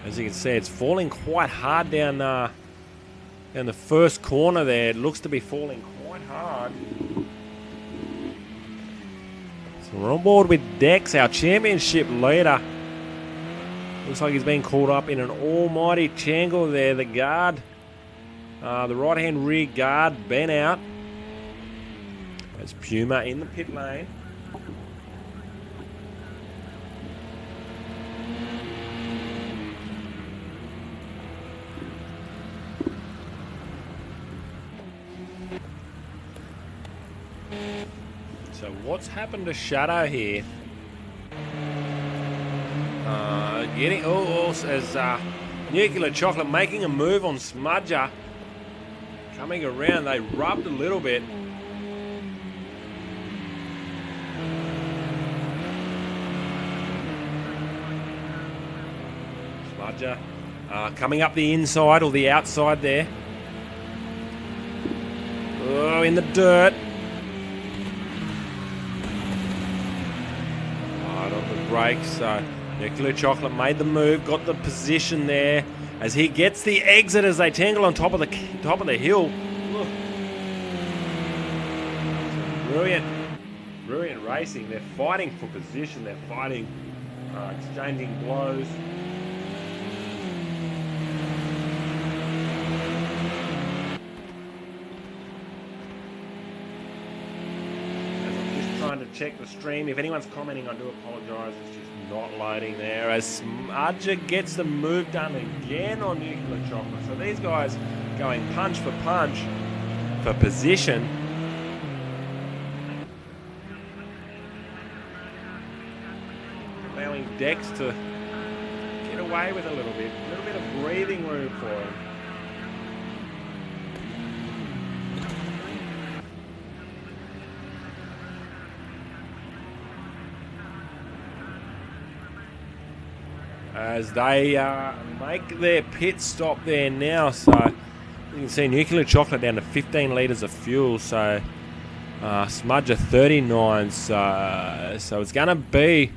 As you can see, it's falling quite hard down the first corner there. It looks to be falling quite hard. So we're on board with Dex, our championship leader. Looks like he's been caught up in an almighty tangle there. The guard, the right-hand rear guard, been out. There's Puma in the pit lane. So what's happened to Shadow here? Getting as Nuclear Chocolate making a move on Smudger. Coming around, they rubbed a little bit. Smudger coming up the inside or the outside there. Oh, in the dirt. Right on the brakes. So Nuclear Chocolate made the move, got the position there as he gets the exit as they tangle on top of the hill. Look. Brilliant racing. They're fighting for position. They're fighting, exchanging blows. Trying to check the stream. If anyone's commenting, I do apologise. It's just not loading there. As Smudger gets the move done again on Nuclear Chocolate. So these guys going punch for punch for position. Allowing Dex to get away with a little bit of breathing room for him. As they make their pit stop there now. So you can see Nuclear Chocolate down to 15 litres of fuel. So Smudger 39. So it's going to be,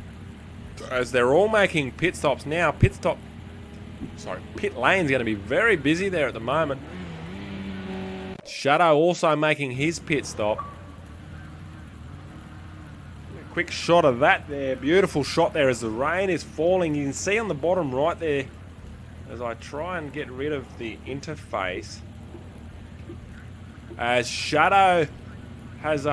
as they're all making pit stops now, pit lane's going to be very busy there at the moment. Shadow also making his pit stop. Quick shot of that there. Beautiful shot there as the rain is falling. You can see on the bottom right there, as I try and get rid of the interface, as Shadow has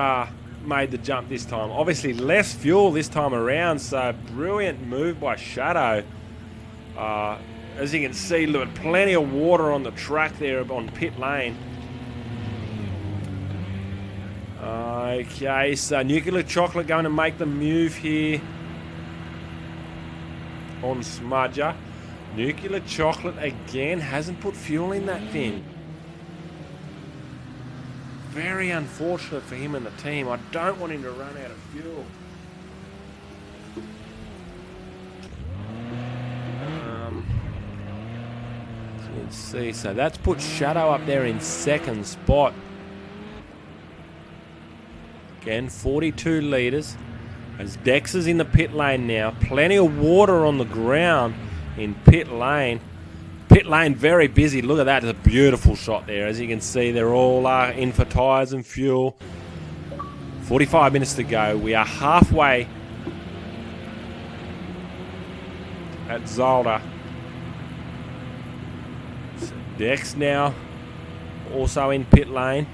made the jump this time. Obviously less fuel this time around, so brilliant move by Shadow. As you can see, look, plenty of water on the track there on pit lane. Okay, so Nuclear Chocolate going to make the move here on Smudger. Nuclear Chocolate again hasn't put fuel in that thing. Very unfortunate for him and the team. I don't want him to run out of fuel. So you can see, so that's put Shadow up there in second spot. Again, 42 litres. As Dex is in the pit lane now. Plenty of water on the ground in pit lane. Pit lane very busy. Look at that. It's a beautiful shot there. As you can see, they're all in for tyres and fuel. 45 minutes to go. We are halfway at ZOLDER. So Dex now also in pit lane.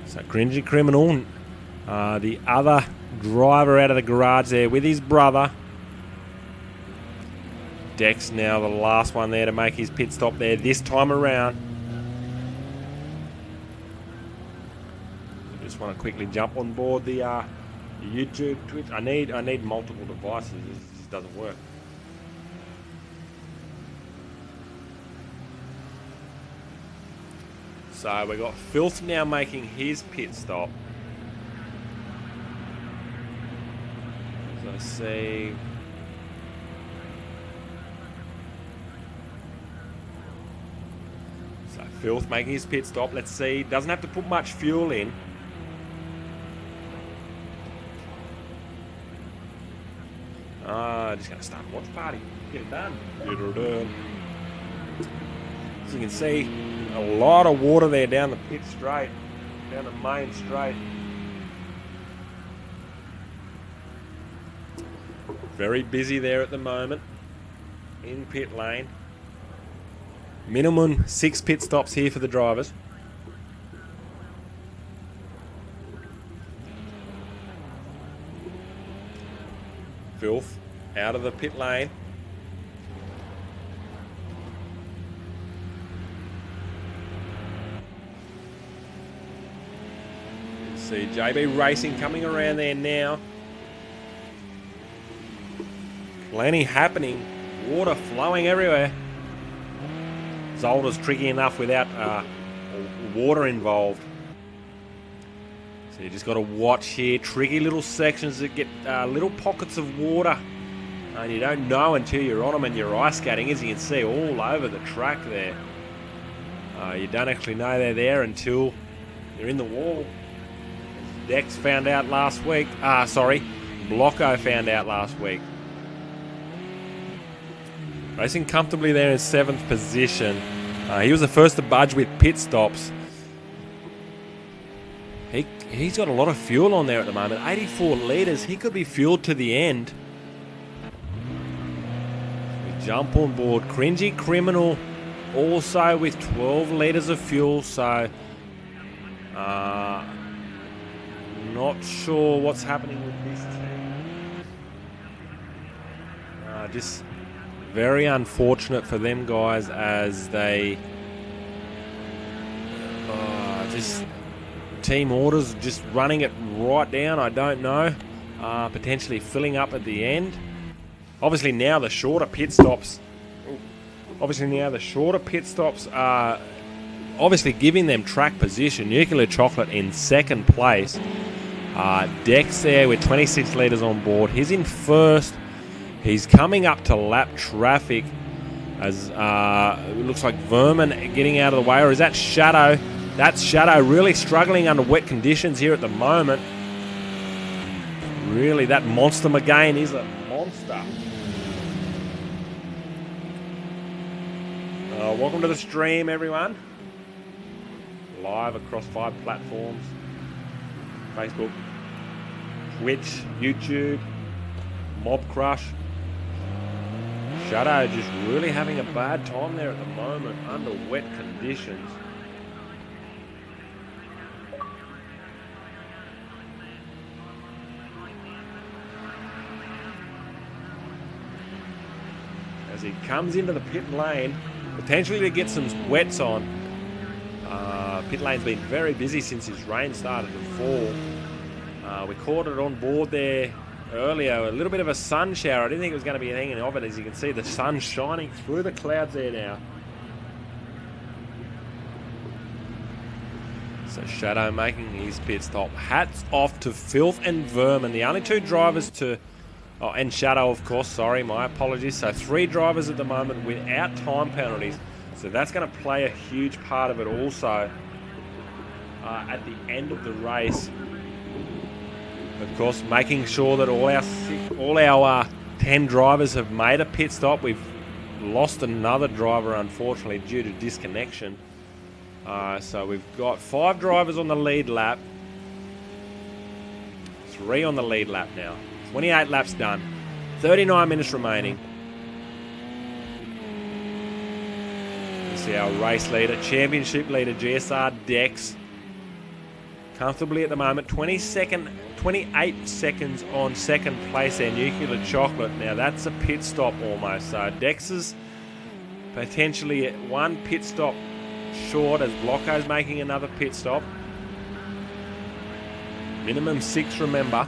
So Cringy Criminal, the other driver out of the garage there with his brother. Dex now the last one there to make his pit stop there this time around. I just want to quickly jump on board the YouTube, Twitch. I need multiple devices. This just doesn't work. So we got Filth now making his pit stop. So let's see. Filth making his pit stop. Let's see. Doesn't have to put much fuel in. Just going to start a watch party. Get it done. Get her done. As you can see, a lot of water there down the pit straight. Down the main straight. Very busy there at the moment. In pit lane. Minimum 6 pit stops here for the drivers. Filth out of the pit lane. You can see JB Racing coming around there now. Plenty happening. Water flowing everywhere. Zolder's tricky enough without water involved. So you just got to watch here. Tricky little sections that get little pockets of water. And you don't know until you're on them and you're ice skating, as you can see all over the track there. You don't actually know they're there until you're in the wall. Dex found out last week. Blocko found out last week. Racing comfortably there in 7th position. He was the first to budge with pit stops. He's got a lot of fuel on there at the moment. 84 litres. He could be fueled to the end. We jump on board. Cringy Criminal also with 12 litres of fuel. So not sure what's happening with this team. Just very unfortunate for them guys as they just team orders just running it right down. I don't know, potentially filling up at the end. Obviously now the shorter pit stops are obviously giving them track position. Nuclear Chocolate in 2nd place. Dex there with 26 litres on board. He's in 1st. He's coming up to lap traffic as it looks like Vermin getting out of the way. Or is that Shadow? That's Shadow really struggling under wet conditions here at the moment. Really, that Monster McGain is a monster. Welcome to the stream, everyone. Live across 5 platforms. Facebook, Twitch, YouTube, Mob Crush. Shadow just really having a bad time there at the moment under wet conditions. As he comes into the pit lane, potentially to get some wets on. Pit lane's been very busy since his rain started to fall. We caught it on board there earlier, a little bit of a sun shower. I didn't think it was going to be hanging off it. As you can see, the sun shining through the clouds there now. So Shadow making his pit stop. Hats off to Filth and Vermin, the only 2 drivers to... Oh, and Shadow, of course, sorry, my apologies. So 3 drivers at the moment without time penalties. So that's going to play a huge part of it also at the end of the race. Of course, making sure that all our 10 drivers have made a pit stop. We've lost another driver, unfortunately, due to disconnection. So we've got 5 drivers on the lead lap. 3 on the lead lap now. 28 laps done. 39 minutes remaining. You see our race leader, championship leader, GSR Dex. Comfortably at the moment, 28 seconds on 2nd place there, Nuclear Chocolate. Now that's a pit stop almost. So Dex is potentially 1 pit stop short as Blocko's making another pit stop. Minimum 6, remember.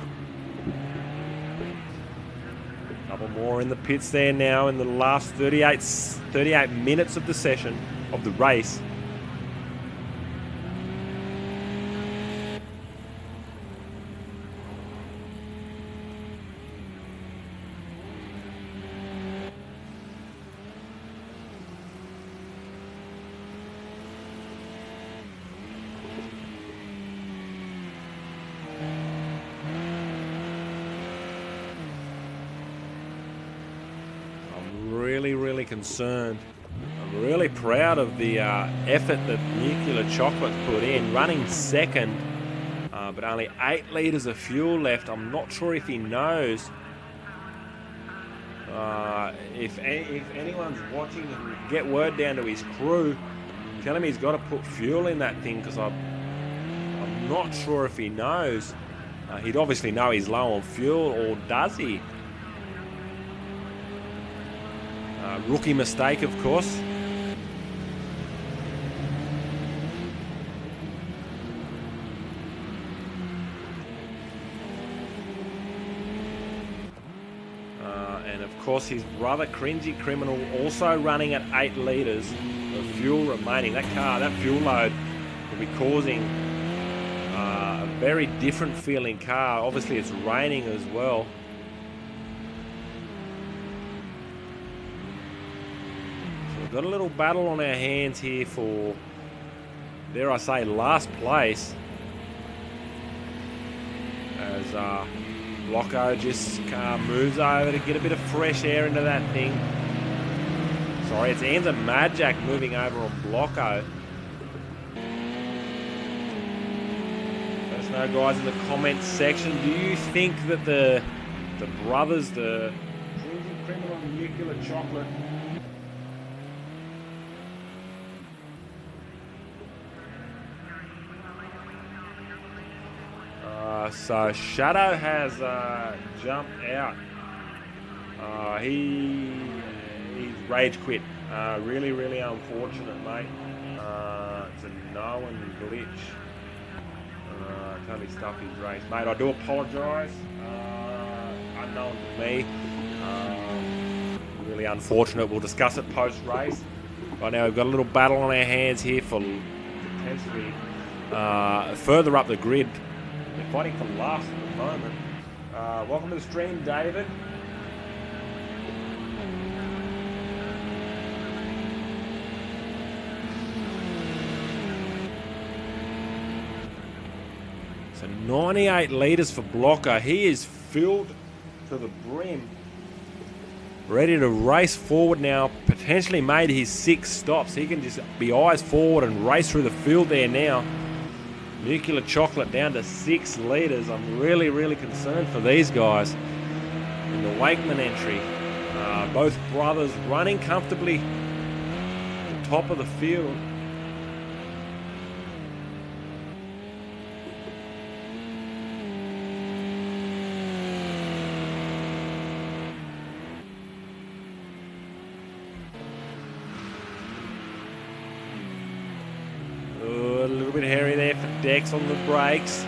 Couple more in the pits there now in the last 38 minutes of the session, of the race. I'm really, really concerned. I'm really proud of the effort that Nuclear Chocolate's put in, running second, but only 8 litres of fuel left. I'm not sure if he knows. If anyone's watching, get word down to his crew. Tell him he's got to put fuel in that thing, because I'm not sure if he knows. He'd obviously know he's low on fuel, or does he? Rookie mistake, of course. And of course his brother, Cringy Criminal, also running at 8 litres of fuel remaining. That fuel load will be causing a very different feeling car. Obviously it's raining as well. So we've got a little battle on our hands here for, dare I say, last place. As Blocko just moves over to get a bit of fresh air into that thing. Sorry, it's Anza Madjak moving over on Blocko. Let us know, guys, in the comments section. Do you think that the brothers, the Cringy Criminal and Nuclear Chocolate, so Shadow has jumped out. He's rage quit. Really, really unfortunate, mate. It's a known glitch. Totally stuffed his race, mate. I do apologise. Unknown to me. Really unfortunate. We'll discuss it post race. Right now, we've got a little battle on our hands here for potentially further up the grid. They're fighting for last at the moment. Welcome to the stream, David. So 98 litres for Blocker. He is filled to the brim. Ready to race forward now. Potentially made his 6 stops. He can just be eyes forward and race through the field there now. Nuclear Chocolate down to 6 litres. I'm really, really concerned for these guys in the Wakeman entry. Both brothers running comfortably at the top of the field. A little bit hairy there for Dex on the brakes.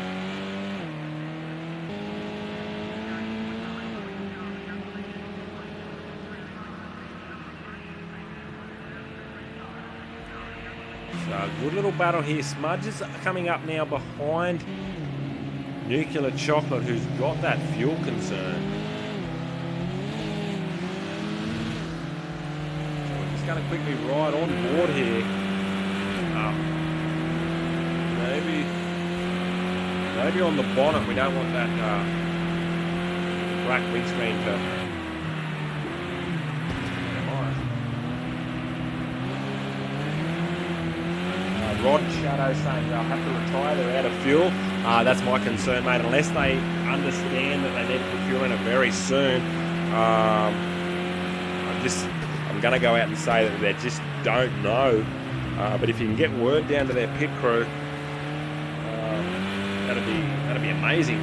So good little battle here. Smudge is coming up now behind Nuclear Chocolate, who's got that fuel concern. So we're just going to quickly ride on board here. Maybe on the bonnet. We don't want that black windscreen to. Rod Shadow saying they'll have to retire. They're out of fuel. That's my concern, mate. Unless they understand that they need to put fuel in it very soon. I'm going to go out and say that they just don't know. But if you can get word down to their pit crew, that'd be amazing.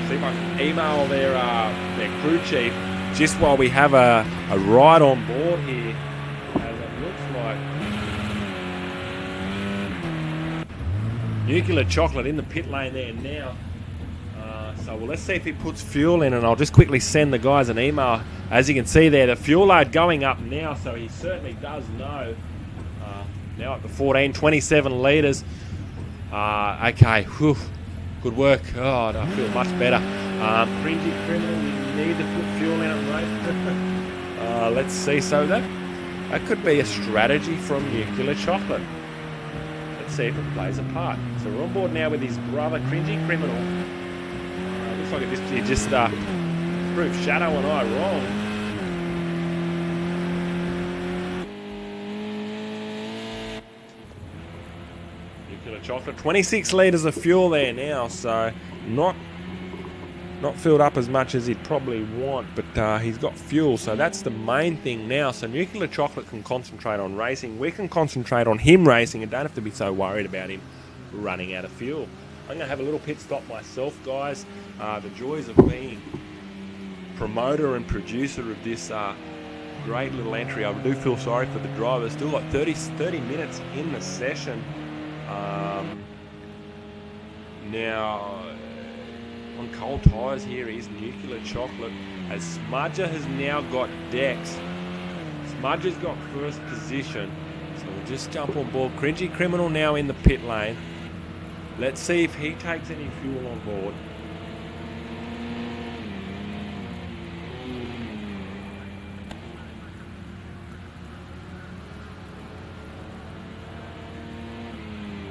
See if I can email their crew chief just while we have a ride on board here, as it looks like. Nuclear Chocolate in the pit lane there now. So let's see if he puts fuel in, and I'll just quickly send the guys an email. As you can see there, the fuel load going up now, so he certainly does know. Now up to 27 litres. Okay, whew, good work. Oh, I feel much better. Cringy Criminal, you need to put fuel in it, mate. Let's see. So that could be a strategy from Nuclear Chocolate. Let's see if it plays a part. So we're on board now with his brother, Cringy Criminal. Looks like he just proved Shadow and I wrong. Nuclear Chocolate, 26 litres of fuel there now, so not filled up as much as he'd probably want, but he's got fuel, so that's the main thing now. So Nuclear Chocolate can concentrate on racing. We can concentrate on him racing and don't have to be so worried about him running out of fuel. I'm going to have a little pit stop myself, guys. The joys of being promoter and producer of this great little entry. I do feel sorry for the driver. Still got 30 minutes in the session. Now, on cold tyres here is Nuclear Chocolate, as Smudger has now got Dex. Smudger's got first position, so we'll just jump on board. Cringy Criminal now in the pit lane. Let's see if he takes any fuel on board.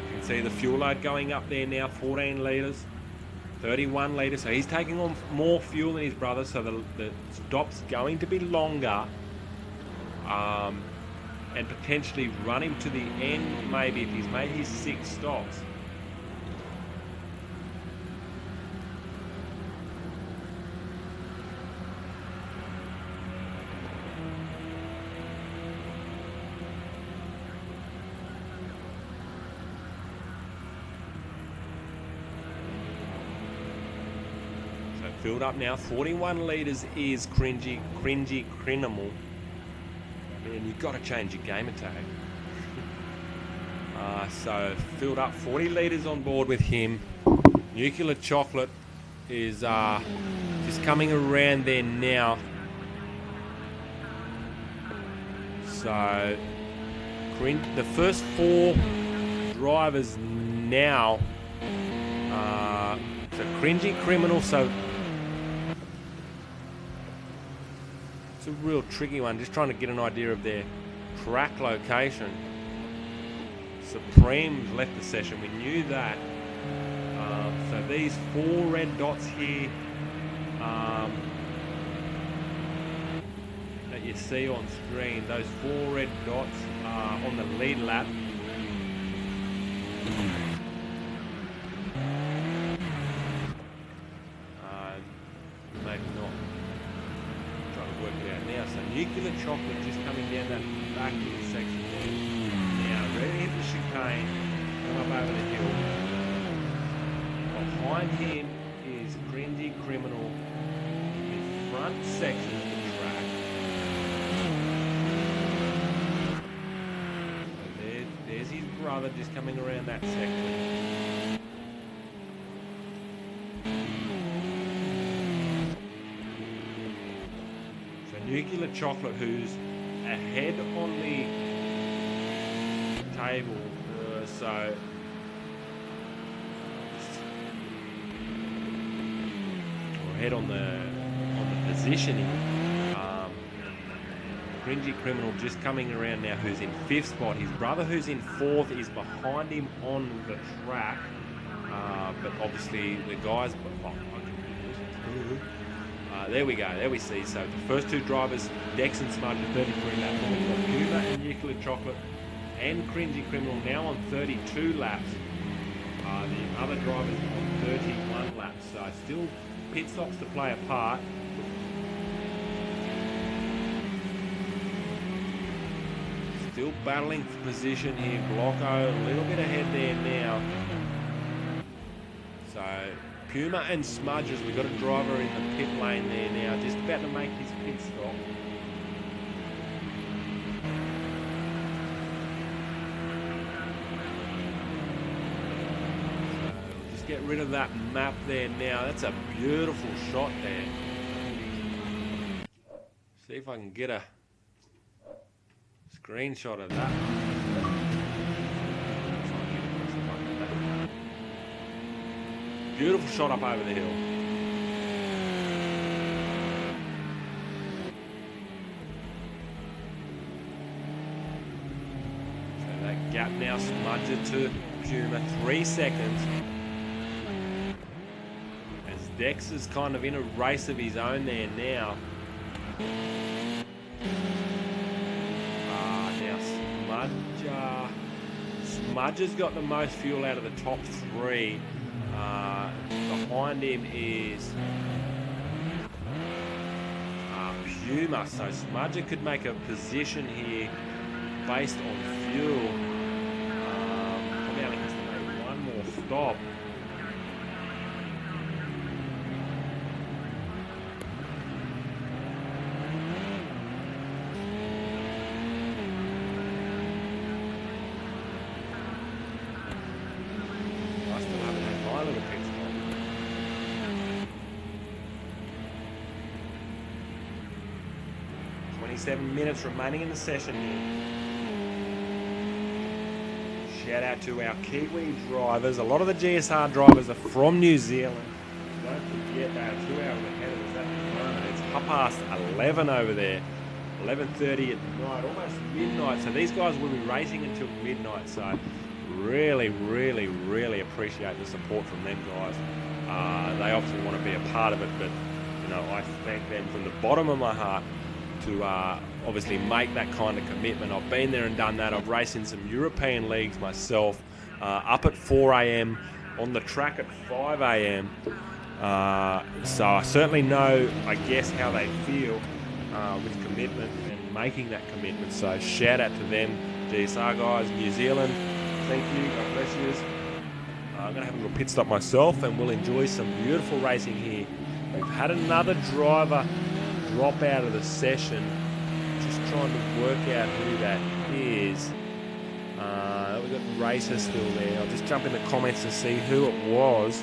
You can see the fuel load going up there now, 14 litres. 31 litres, so he's taking on more fuel than his brother, so the stop's going to be longer, and potentially run him to the end maybe if he's made his 6 stops. Filled up now, 41 litres is Cringy Criminal. Man, you've got to change your gamer tag. So filled up, 40 litres on board with him. Nuclear Chocolate is just coming around there now. So the first 4 drivers now. So Cringy Criminal, so it's a real tricky one, just trying to get an idea of their track location. Supreme's left the session, we knew that. So these 4 red dots here that you see on screen, those 4 red dots are on the lead lap. Maybe not. Nuclear Chocolate just coming down that back little section there. Now, ready to hit the chicane, come up over the hill. Behind him is Cringy Criminal in front section of the track. So there's his brother just coming around that section. Nuclear Chocolate, who's ahead on the table, so or ahead on the positioning. Cringy Criminal just coming around now, who's in 5th spot. His brother, who's in 4th, is behind him on the track, but obviously the guys. There we go, there we see. So the first 2 drivers, Dex and Smudge, 33 laps. We've got Puma and Nuclear Chocolate and Cringy Criminal now on 32 laps. The other drivers on 31 laps. So still pit stops to play a part. Still battling for position here. Glocko a little bit ahead there now. So Puma and Smudges, we've got a driver in the pit lane there now, just about to make his pit stop. So just get rid of that map there now. That's a beautiful shot there. See if I can get a screenshot of that. Beautiful shot up over the hill. So that gap now smudged to Puma, 3 seconds. As Dex is kind of in a race of his own there now. Now Smudge has got the most fuel out of the top three. Behind him is Puma, so Smudger could make a position here based on fuel. Probably only has to make one more stop. I still haven't had my little pit stop. 27 minutes remaining in the session here. Shout out to our Kiwi drivers. A lot of the GSR drivers are from New Zealand. Don't forget they are 2 hours ahead of us at the moment. It's 11:30 over there. 11:30 at night, almost midnight. So these guys will be racing until midnight. So really, really, really appreciate the support from them guys. They obviously want to be a part of it, but you know, I thank them from the bottom of my heart to obviously make that kind of commitment. I've been there and done that. I've raced in some European leagues myself, up at 4 a.m, on the track at 5 a.m. So I certainly know, I guess, how they feel with commitment and making that commitment. So shout out to them, GSR guys, New Zealand. Thank you, God bless you. I'm going to have a little pit stop myself and we'll enjoy some beautiful racing here. We've had another driver drop out of the session. Just trying to work out who that is. We've got Racer still there. I'll just jump in the comments to see who it was.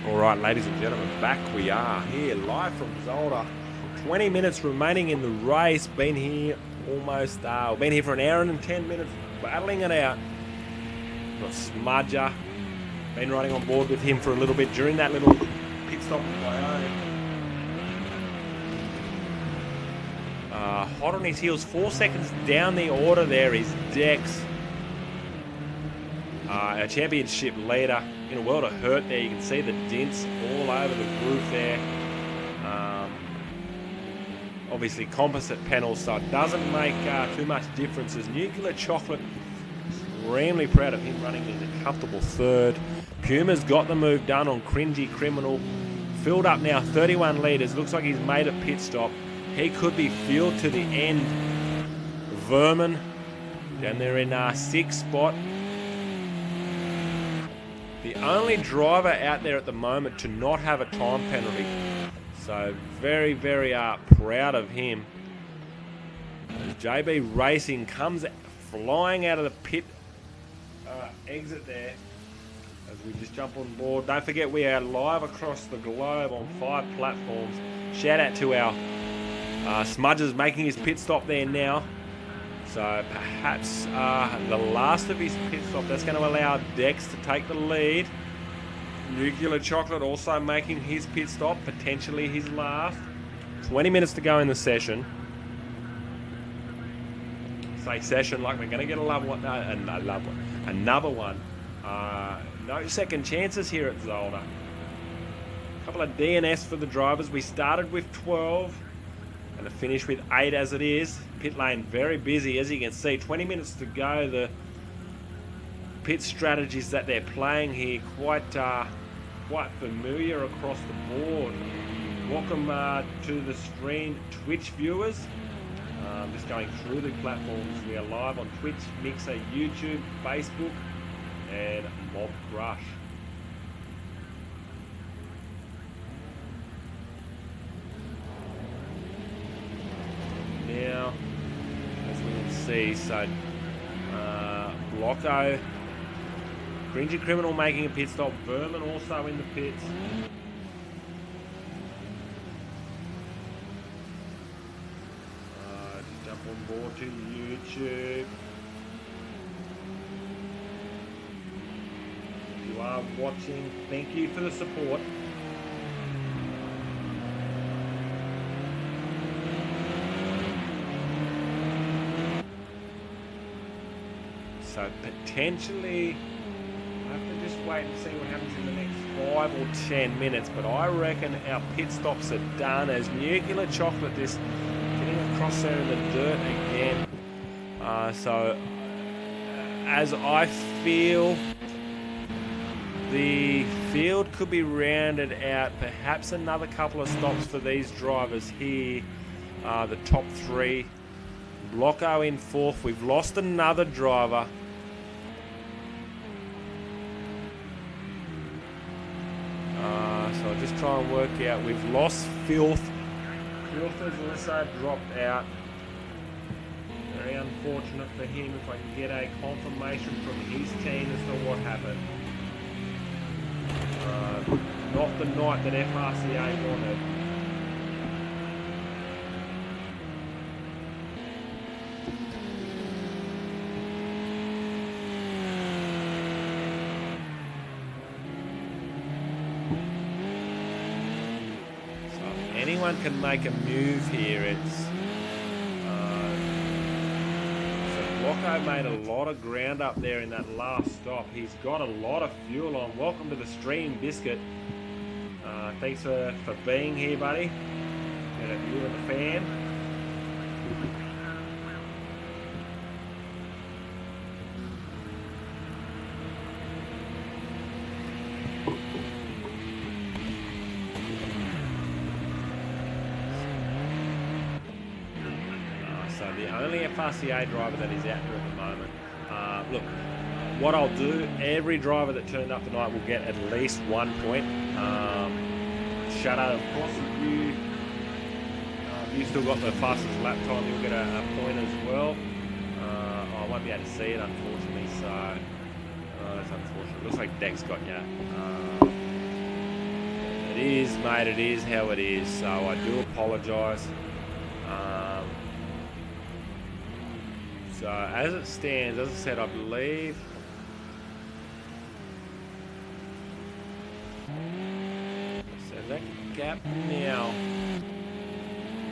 All right, ladies and gentlemen, back we are here live from Zolder. 20 minutes remaining in the race. Been here almost, been here for an hour and 10 minutes battling it out. Got Smudger. Been riding on board with him for a little bit during that little pit stop of my own. Hot on his heels, 4 seconds down the order there is Dex. Our championship leader in a world of hurt there. You can see the dents all over the roof there. Obviously composite panels, so it doesn't make too much difference. As Nuclear Chocolate, extremely proud of him running in a comfortable third. Puma's got the move done on Cringy Criminal. Filled up now, 31 litres. Looks like he's made a pit stop. He could be fueled to the end. Vermin down there in 6th spot. The only driver out there at the moment to not have a time penalty. So very, very proud of him. As JB Racing comes flying out of the pit exit there. As we just jump on board. Don't forget we are live across the globe on 5 platforms. Shout out to our Smudger's making his pit stop there now. So perhaps the last of his pit stop. That's going to allow Dex to take the lead. Nuclear Chocolate also making his pit stop, potentially his last. 20 minutes to go in the session. Say session like we're going to get another one. No second chances here at Zolder. A couple of DNS for the drivers. We started with 12 and finished with 8 as it is. Pit lane very busy, as you can see. 20 minutes to go. The pit strategies that they're playing here quite familiar across the board. Welcome to the stream, Twitch viewers. Just going through the platforms. We are live on Twitch, Mixer, YouTube, Facebook, and Mob Rush. Now, as we can see, so Blocko, Cringy Criminal making a pit stop, Vermin also in the pits. Just jump on board to YouTube. If you are watching, thank you for the support. So potentially, I have to just wait and see what happens in the next 5 or 10 minutes. But I reckon our pit stops are done as Nuclear Chocolate just getting across there in the dirt again. So as I feel, the field could be rounded out. Perhaps another couple of stops for these drivers here. The top 3. Blocko in 4th. We've lost another driver. So I'll just try and work out. We've lost Filth. Filth has also dropped out. Very unfortunate for him. If I can get a confirmation from his team as to what happened. Not the night that FRCA wanted. Anyone can make a move here. It's so Blocko made a lot of ground up there in that last stop. He's got a lot of fuel on. Welcome to the stream, Biscuit. Thanks for being here, buddy. And you and the fan. The only FRCA driver that is out there at the moment. Look, what I'll do, every driver that turned up tonight will get at least 1 point. Shadow, of course, if you still got the fastest lap time, you'll get a point as well. I won't be able to see it, unfortunately, so that's unfortunate. Looks like Dex got you. It is, mate. It is how it is. So I do apologise. So as it stands, as I said, I believe. So that gap now.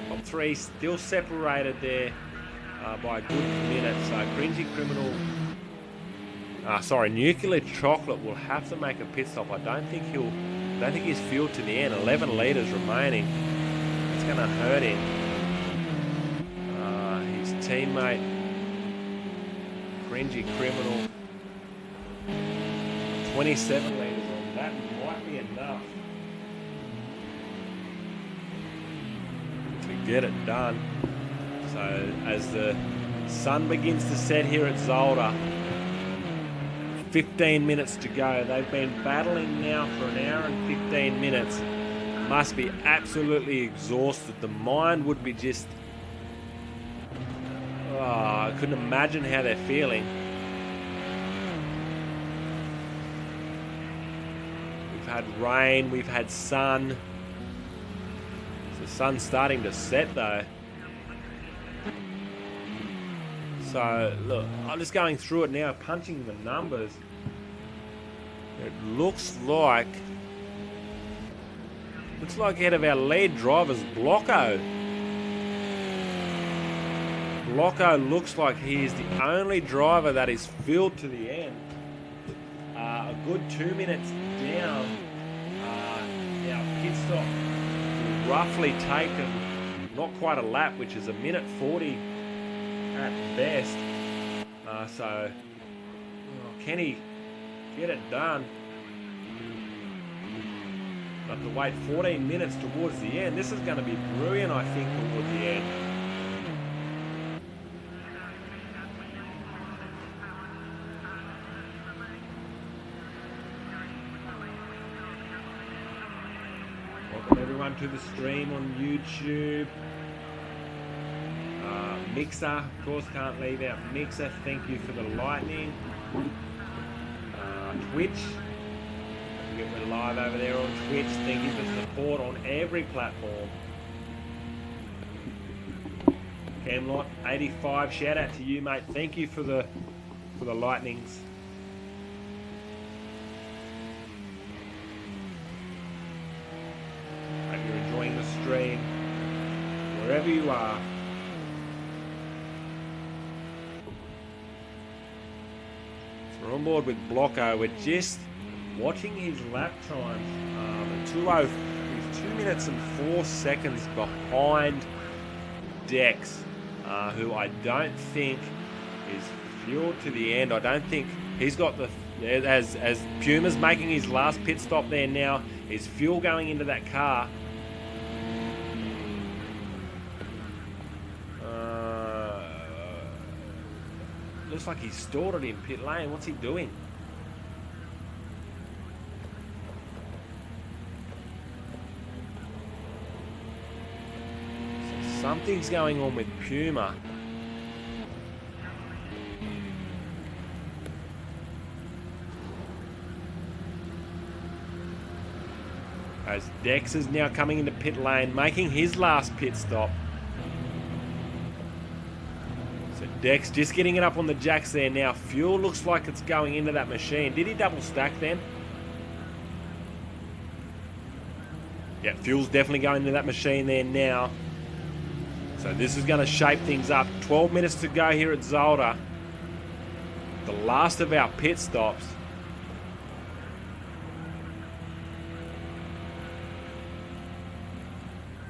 Top three still separated there by a good minute. So Cringy Criminal. Nuclear Chocolate will have to make a pit stop. I don't think he's fueled to the end. 11 litres remaining. It's going to hurt him. His teammate, Cringy Criminal, 27 litres on. That might be enough to get it done. So as the sun begins to set here at Zolder, 15 minutes to go. They've been battling now for an hour and 15 minutes. Must be absolutely exhausted. The mind would be just... I couldn't imagine how they're feeling. We've had rain, we've had sun. The sun's starting to set though. So, look, I'm just going through it now, punching the numbers. It looks like out of our lead drivers, Blocko. Blocko looks like he is the only driver that is filled to the end. A good 2 minutes down. Our pit stop will roughly take not quite a lap, which is a minute 40. At best. Can he get it done? Have to wait 14 minutes towards the end. This is going to be brilliant, I think, towards the end. Welcome everyone to the stream on YouTube. Mixer, of course, can't leave out Mixer. Thank you for the lightning. Twitch, we're live over there on Twitch. Thank you for support on every platform. Camlot 85, shout out to you, mate. Thank you for the lightnings. Hope you're enjoying the stream wherever you are. We're on board with Blocko. We're just watching his lap times. 2:0. He's 2 minutes and 4 seconds behind Dex, who I don't think is fueled to the end. I don't think he's got the... As Puma's making his last pit stop there now, is fuel going into that car. Looks like he's stored it in pit lane. What's he doing? So something's going on with Puma. As Dex is now coming into pit lane, making his last pit stop. Dex just getting it up on the jacks there now. Fuel looks like it's going into that machine. Did he double stack then? Yeah, fuel's definitely going into that machine there now. So this is going to shape things up. 12 minutes to go here at Zolder. The last of our pit stops.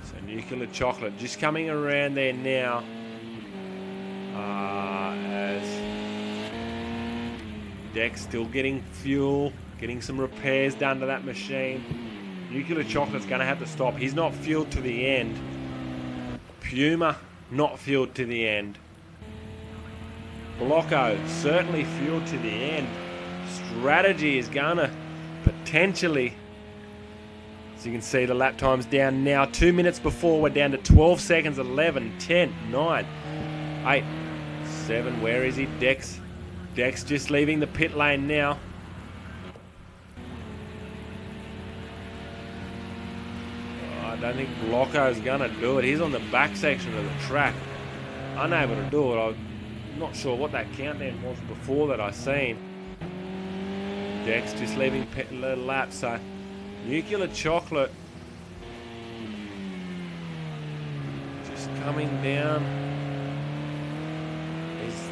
So Nuclear Chocolate just coming around there now. As Dex still getting fuel, getting some repairs done to that machine. Nuclear Chocolate's going to have to stop. He's not fueled to the end. Puma not fueled to the end. Blocko certainly fueled to the end. Strategy is going to potentially... So you can see the lap time's down now. 2 minutes before, we're down to 12 seconds. 11, 10, 9, 8, 7. Where is he? Dex just leaving the pit lane now. don't think Blocko's gonna do it. He's on the back section of the track, unable to do it. I'm not sure what that countdown was before that I seen. Dex just leaving the lap, so Nuclear Chocolate just coming down. He's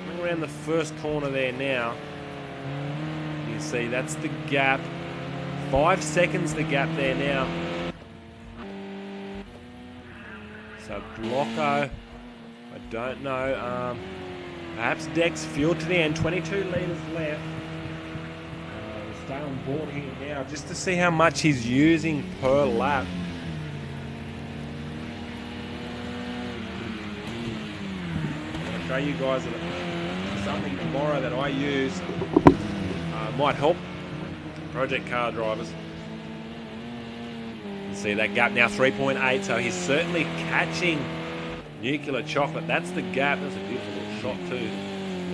coming around the first corner there now. You see, that's the gap. 5 seconds the gap there now. So Blocko, I don't know. Perhaps Dex fuel to the end. 22 litres left. We'll stay on board here now just to see how much he's using per lap. I'll show you guys something tomorrow that I use. Might help project car drivers. You see that gap now 3.8, so he's certainly catching Nuclear Chocolate. That's the gap. That's a beautiful little shot too.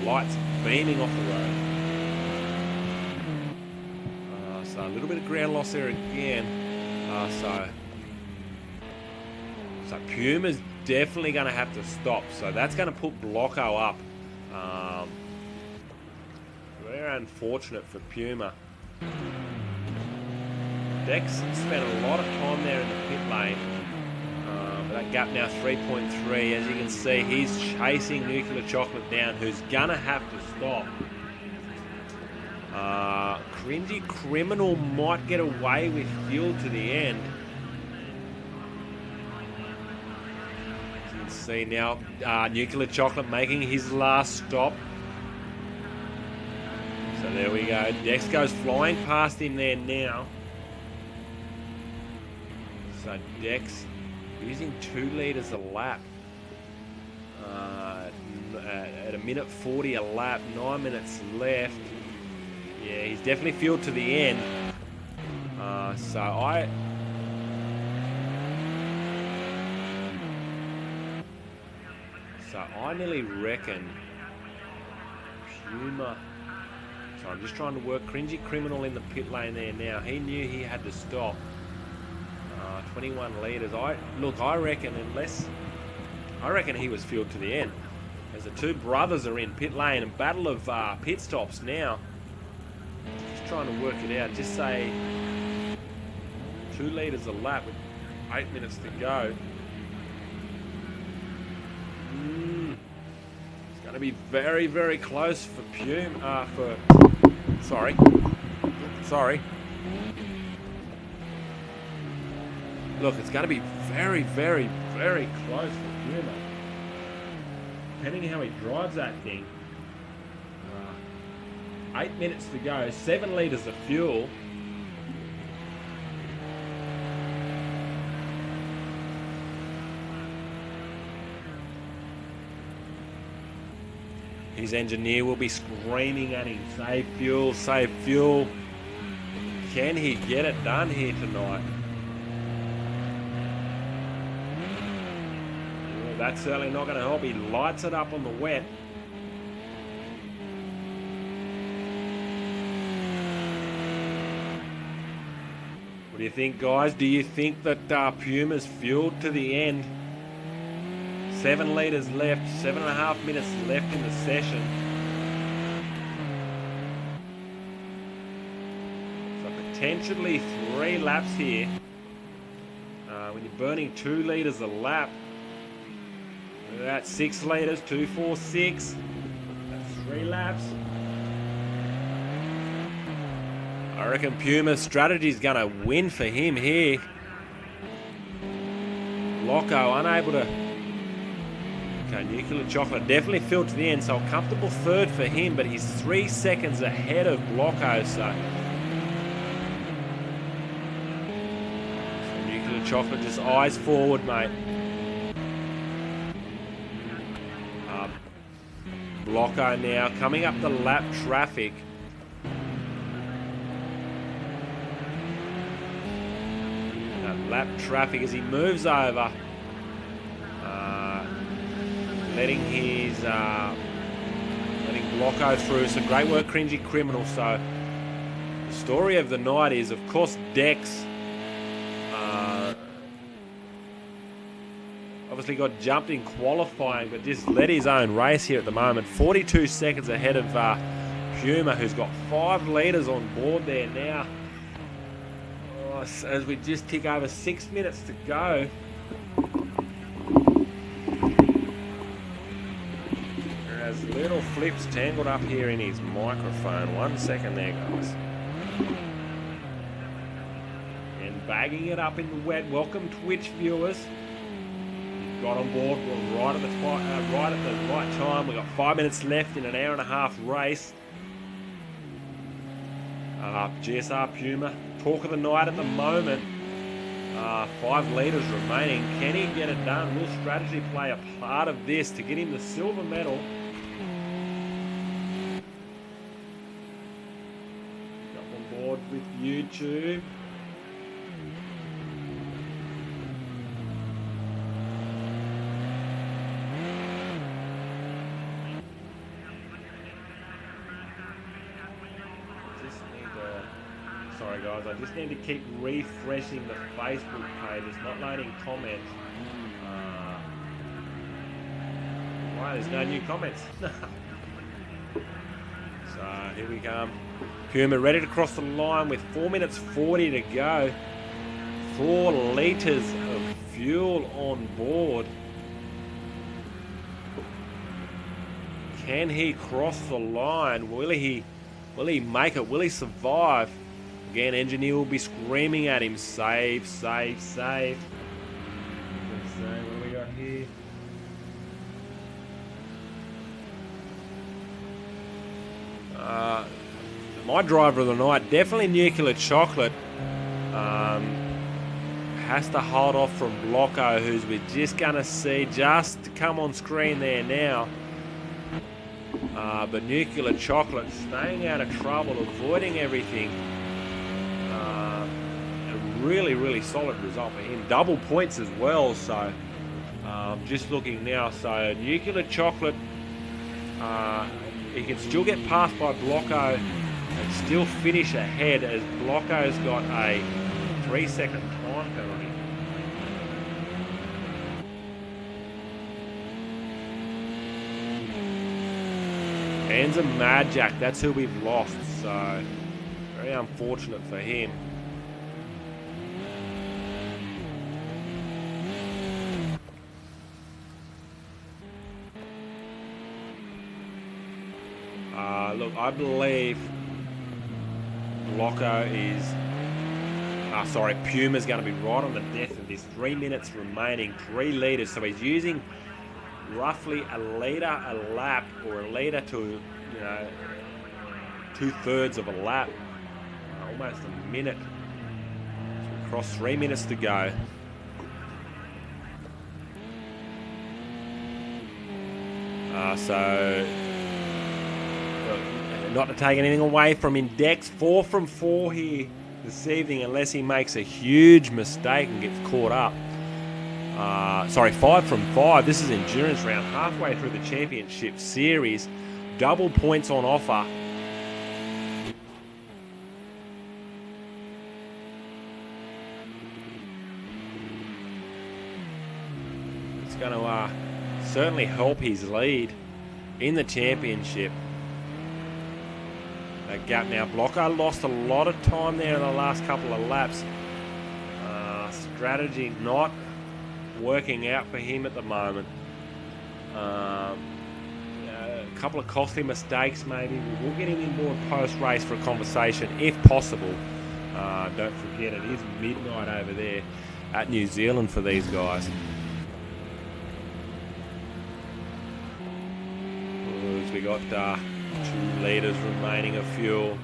Lights beaming off the road. So a little bit of ground loss there again. So Puma's definitely going to have to stop. So that's going to put Blocko up. Very unfortunate for Puma. Dex spent a lot of time there in the pit lane. But that gap now 3.3. As you can see, he's chasing Nuclear Chocolate down, who's gonna have to stop. Cringy Criminal might get away with fuel to the end. As you can see now, Nuclear Chocolate making his last stop. So there we go. Dex goes flying past him there now. So Dex using 2 litres a lap. At a minute 40 a lap, 9 minutes left. Yeah, he's definitely fueled to the end. So I nearly reckon Puma. So I'm just trying to work Cringy Criminal in the pit lane there now. He knew he had to stop. 21 litres. I reckon he was fueled to the end. As the two brothers are in pit lane and battle of pit stops now. Just trying to work it out. Just say 2 litres a lap with 8 minutes to go. It's going to be very, very close for Puma. Sorry. Look, it's going to be very, very, very close for Puma. Depending on how he drives that thing. 8 minutes to go, 7 litres of fuel. His engineer will be screaming at him, save fuel, save fuel. Can he get it done here tonight? Well, that's certainly not going to help. He lights it up on the wet. What do you think, guys? Do you think that Puma's fueled to the end? 7 litres left, 7.5 minutes left in the session. So potentially 3 laps here. When you're burning 2 litres a lap, that's 6 litres, 2, 4, 6. That's 3 laps. I reckon Puma's strategy is going to win for him here. Loco unable to. Okay, Nuclear Chocolate definitely filled to the end, so a comfortable third for him, but he's 3 seconds ahead of Blocko, so Nuclear Chocolate just eyes forward, mate. Blocko now coming up the lap traffic. Lap traffic as he moves over. Letting Blocko through. So great work, Cringy Criminal. So the story of the night is, of course, Dex obviously got jumped in qualifying, but just led his own race here at the moment. 42 seconds ahead of Puma, who's got 5 litres on board there now. Oh, as we just tick over 6 minutes to go. There's little flips tangled up here in his microphone. 1 second there, guys. And bagging it up in the wet. Welcome, Twitch viewers. Got on board right at the right time. We've got 5 minutes left in an hour-and-a-half race. GSR Puma, talk of the night at the moment. 5 litres remaining. Can he get it done? Will strategy play a part of this to get him the silver medal? Jump on board with YouTube. Sorry guys, I just need to keep refreshing the Facebook page. It's not loading comments. Why there's no new comments? So here we come. Puma ready to cross the line with 4 minutes 40 to go. 4 litres of fuel on board. Can he cross the line? Will he make it? Will he survive? Again, engineer will be screaming at him, save, save, save. Let's see, what do we got here? My driver of the night, definitely Nuclear Chocolate. Has to hold off from Blocko, who's we're just going to see just come on screen there now. But Nuclear Chocolate staying out of trouble, avoiding everything. Really, really solid result for him. Double points as well. So just looking now. So Nuclear Chocolate, he can still get passed by Blocko and still finish ahead, as Blocko's got a 3-second time penalty. Hands of Mad Jack, that's who we've lost. So very unfortunate for him. Look, I believe Blocko is... Puma's going to be right on the death of this. 3 minutes remaining, 3 litres. So he's using roughly a litre a lap, or a litre to, 2/3 of a lap. Almost a minute. So across 3 minutes to go. Not to take anything away from Index, 4 from 4 here this evening, unless he makes a huge mistake and gets caught up. 5 from 5. This is endurance round, halfway through the championship series. Double points on offer. It's going to certainly help his lead in the championship. That gap now. Blocko lost a lot of time there in the last couple of laps. Strategy not working out for him at the moment. A couple of costly mistakes maybe. We'll get him in board post-race for a conversation if possible. Don't forget, it is midnight over there at New Zealand for these guys. We got 2 litres remaining of fuel.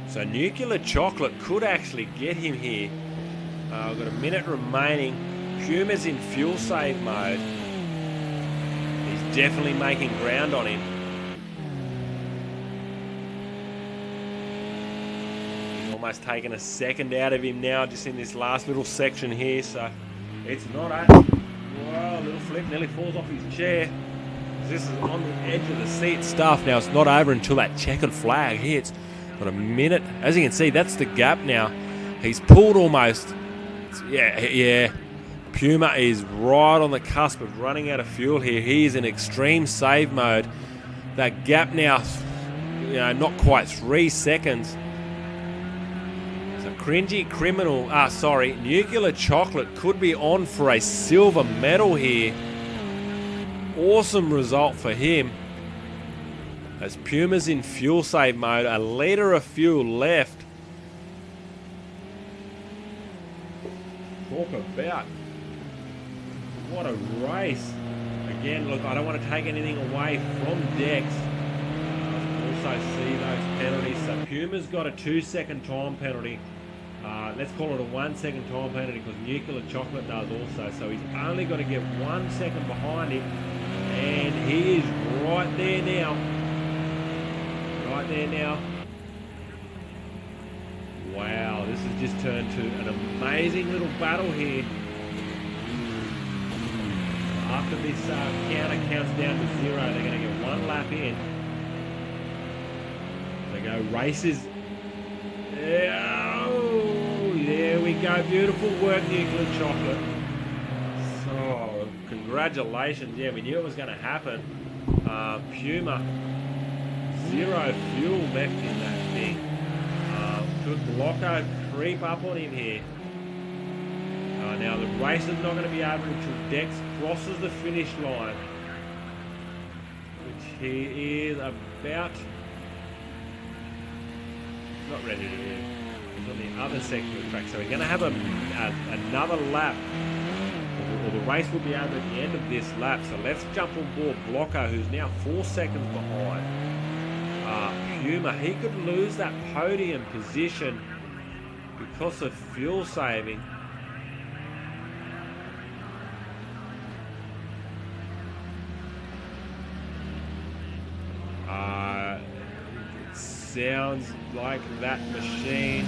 So Nuclear Chocolate could actually get him here. We've got a minute remaining. Puma's in fuel save mode. He's definitely making ground on him. He's almost taken a second out of him now, just in this last little section here. So it's not over. Whoa, little flip, nearly falls off his chair. This is on the edge of the seat stuff. Now it's not over until that checkered flag hits. Got a minute. As you can see, that's the gap now. He's pulled almost. Yeah. Puma is right on the cusp of running out of fuel here. He is in extreme save mode. That gap now, not quite 3 seconds. So Cringy Criminal, Nuclear Chocolate could be on for a silver medal here. Awesome result for him. As Puma's in fuel save mode, a litre of fuel left. Talk about what a race. Again, look, I don't want to take anything away from Dex. Also see those penalties. So Puma's got a 2-second time penalty. Let's call it a 1-second time penalty because Nuclear Chocolate does also. So he's only got to get 1 second behind him. And he is right there now. Right there now. Wow, this has just turned to an amazing little battle here. After this counter counts down to 0, they're going to get 1 lap in. They go races. Oh, there we go. Beautiful work, Nuclear Chocolate. So, congratulations. Yeah, we knew it was going to happen. Puma, 0 fuel left in that thing. Could Blocko creep up on him here? Now the race is not going to be over until Dex crosses the finish line, which he is about not ready to do. He's on the other section of the track, so we're going to have another lap, or the race will be over at the end of this lap. So let's jump on board Blocko, who's now 4 seconds behind. Puma, he could lose that podium position because of fuel saving. It sounds like that machine.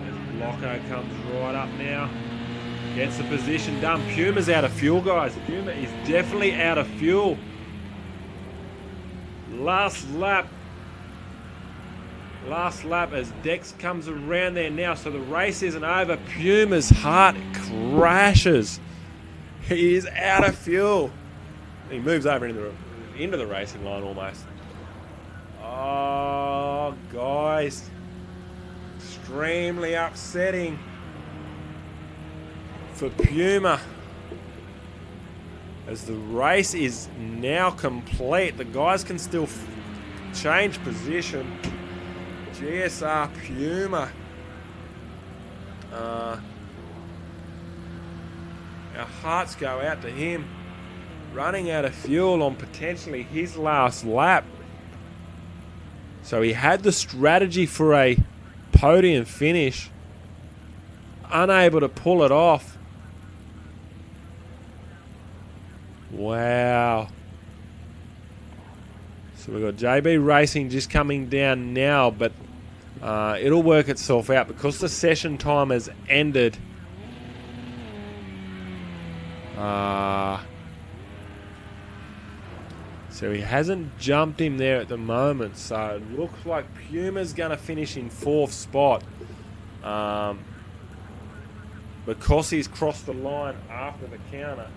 As Blocko comes right up now. Gets the position done. Puma's out of fuel, guys. Puma is definitely out of fuel. Last lap as Dex comes around there now. So the race isn't over. Puma's heart crashes. He is out of fuel. He moves over into the racing line almost. Oh, guys. Extremely upsetting for Puma. As the race is now complete, the guys can still change position. GSR Puma. Our hearts go out to him. Running out of fuel on potentially his last lap. So he had the strategy for a podium finish. Unable to pull it off. Wow. So we've got JB Racing just coming down now, but it'll work itself out because the session time has ended. So he hasn't jumped him there at the moment. So it looks like Puma's going to finish in 4th spot. Because he's crossed the line after the counter.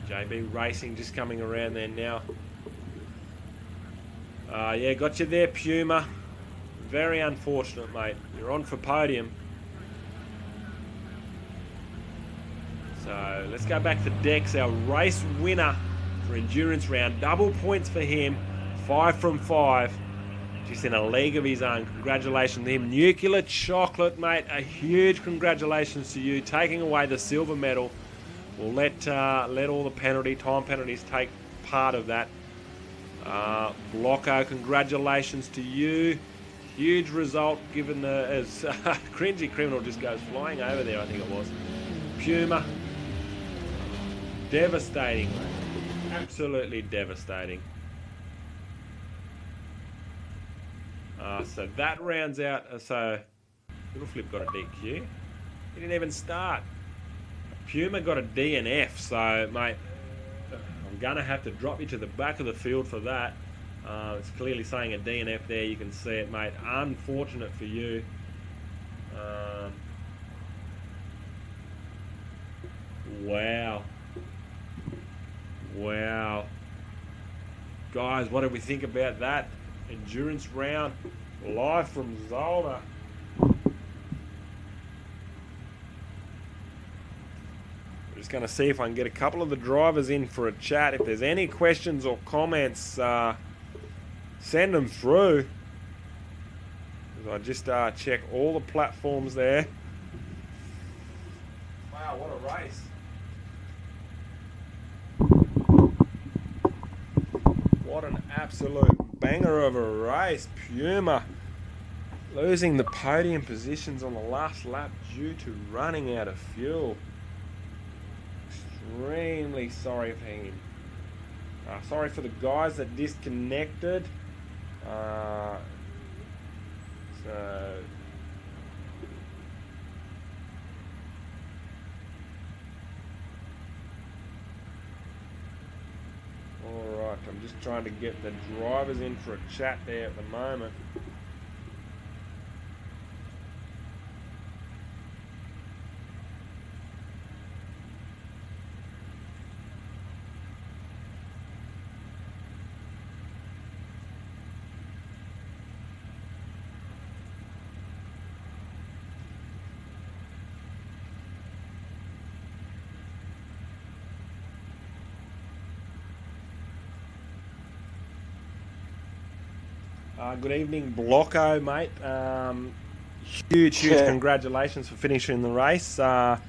JB Racing just coming around there now. Yeah, got you there, Puma. Very unfortunate, mate. You're on for podium. So let's go back to Dex, our race winner for endurance round. Double points for him. 5 from 5. Just in a league of his own. Congratulations to him. Nuclear Chocolate, mate. A huge congratulations to you. Taking away the silver medal. We'll let all the time penalties take part of that. Blocko, congratulations to you. Huge result given as Cringy Criminal just goes flying over there, I think it was. Puma. Devastating. Absolutely devastating. So that rounds out. So Little Flip got a DQ. He didn't even start. Puma got a DNF. So, mate, I'm going to have to drop you to the back of the field for that. It's clearly saying a DNF there. You can see it, mate. Unfortunate for you. Wow. Wow. Guys, what do we think about that? Endurance round live from Zolder. Just going to see if I can get a couple of the drivers in for a chat. If there's any questions or comments, send them through. I just check all the platforms there. Wow, what a race. What an absolute banger of a race. Puma losing the podium positions on the last lap due to running out of fuel. Extremely sorry for him. Sorry for the guys that disconnected. Alright, I'm just trying to get the drivers in for a chat there at the moment. Good evening, Blocko, mate. Huge congratulations for finishing the race. Well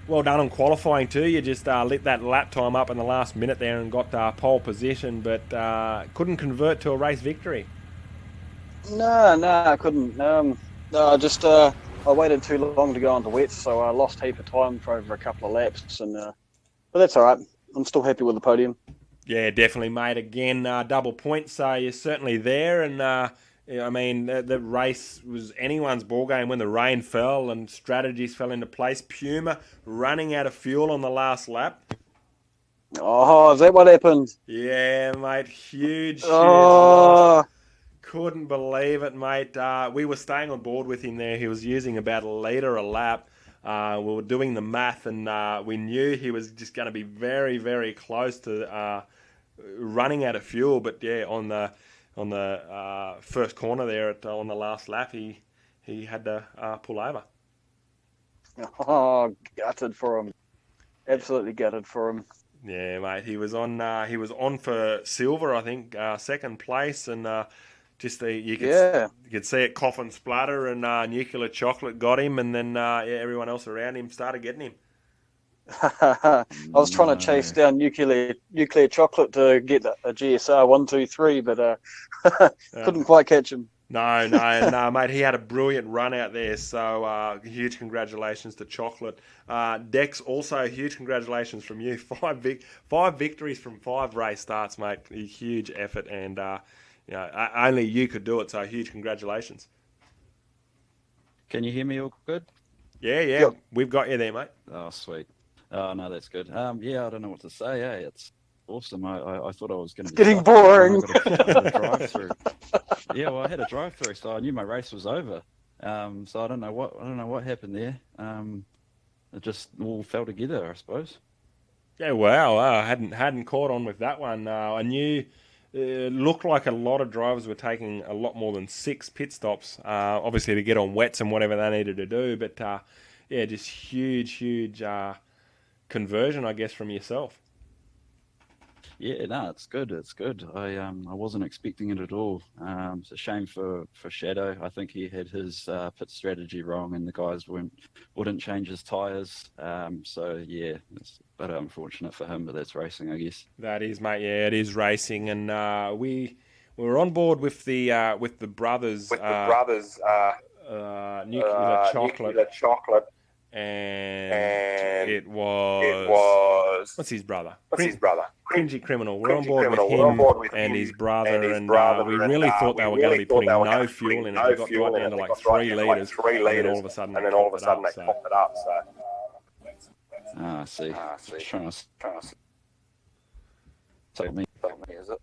done on qualifying too. You just lit that lap time up in the last minute there and got pole position, but couldn't convert to a race victory. No, I couldn't. No, I waited too long to go on the wet, so I lost heap of time for over a couple of laps, and but that's all right. I'm still happy with the podium. Yeah, definitely, mate. Again, double points, so you're certainly there. And, I mean, the race was anyone's ballgame when the rain fell and strategies fell into place. Puma running out of fuel on the last lap. Oh, is that what happened? Yeah, mate. Huge loss. Couldn't believe it, mate. We were staying on board with him there. He was using about a litre a lap. We were doing the math, and we knew he was just going to be very, very close to running out of fuel. But yeah, on the first corner there on the last lap, he had to pull over. Oh, gutted for him. Absolutely gutted for him. Yeah, mate. He was on for silver, I think, second place, and you could see it cough and splatter, and Nuclear Chocolate got him, and then everyone else around him started getting him. I was trying to chase down nuclear Chocolate to get a GSR 123, but couldn't quite catch him. No, mate. He had a brilliant run out there, so huge congratulations to Chocolate. Dex, also huge congratulations from you. Five victories from 5 race starts, mate. A huge effort, and only you could do it, so huge congratulations. Can you hear me all good? Yeah, Yep. We've got you there, mate. Oh, sweet. Oh, no, that's good. Yeah, I don't know what to say. Hey, it's awesome. I thought I was going to be getting boring. I had a drive-through. Yeah, well, I had a drive-through, so I knew my race was over. So I don't know what happened there. It just all fell together, I suppose. Yeah, wow. I hadn't caught on with that one. I knew it looked like a lot of drivers were taking a lot more than 6 pit stops, obviously to get on wets and whatever they needed to do. But just huge conversion, I guess, from yourself. Yeah, no, it's good. It's good. I wasn't expecting it at all. It's a shame for Shadow. I think he had his pit strategy wrong, and the guys wouldn't change his tyres. So yeah, it's a bit unfortunate for him, but that's racing, I guess. That is, mate. Yeah, it is racing, and we were on board with the brothers. Nuclear Chocolate. And it was what's his brother? Cringy Criminal. We're on board with him and his brother, and we really thought they were going to be putting no fuel in it. They got right down to like 3 litres, and then all of a sudden they popped it up. I see. Trying to... me, is it?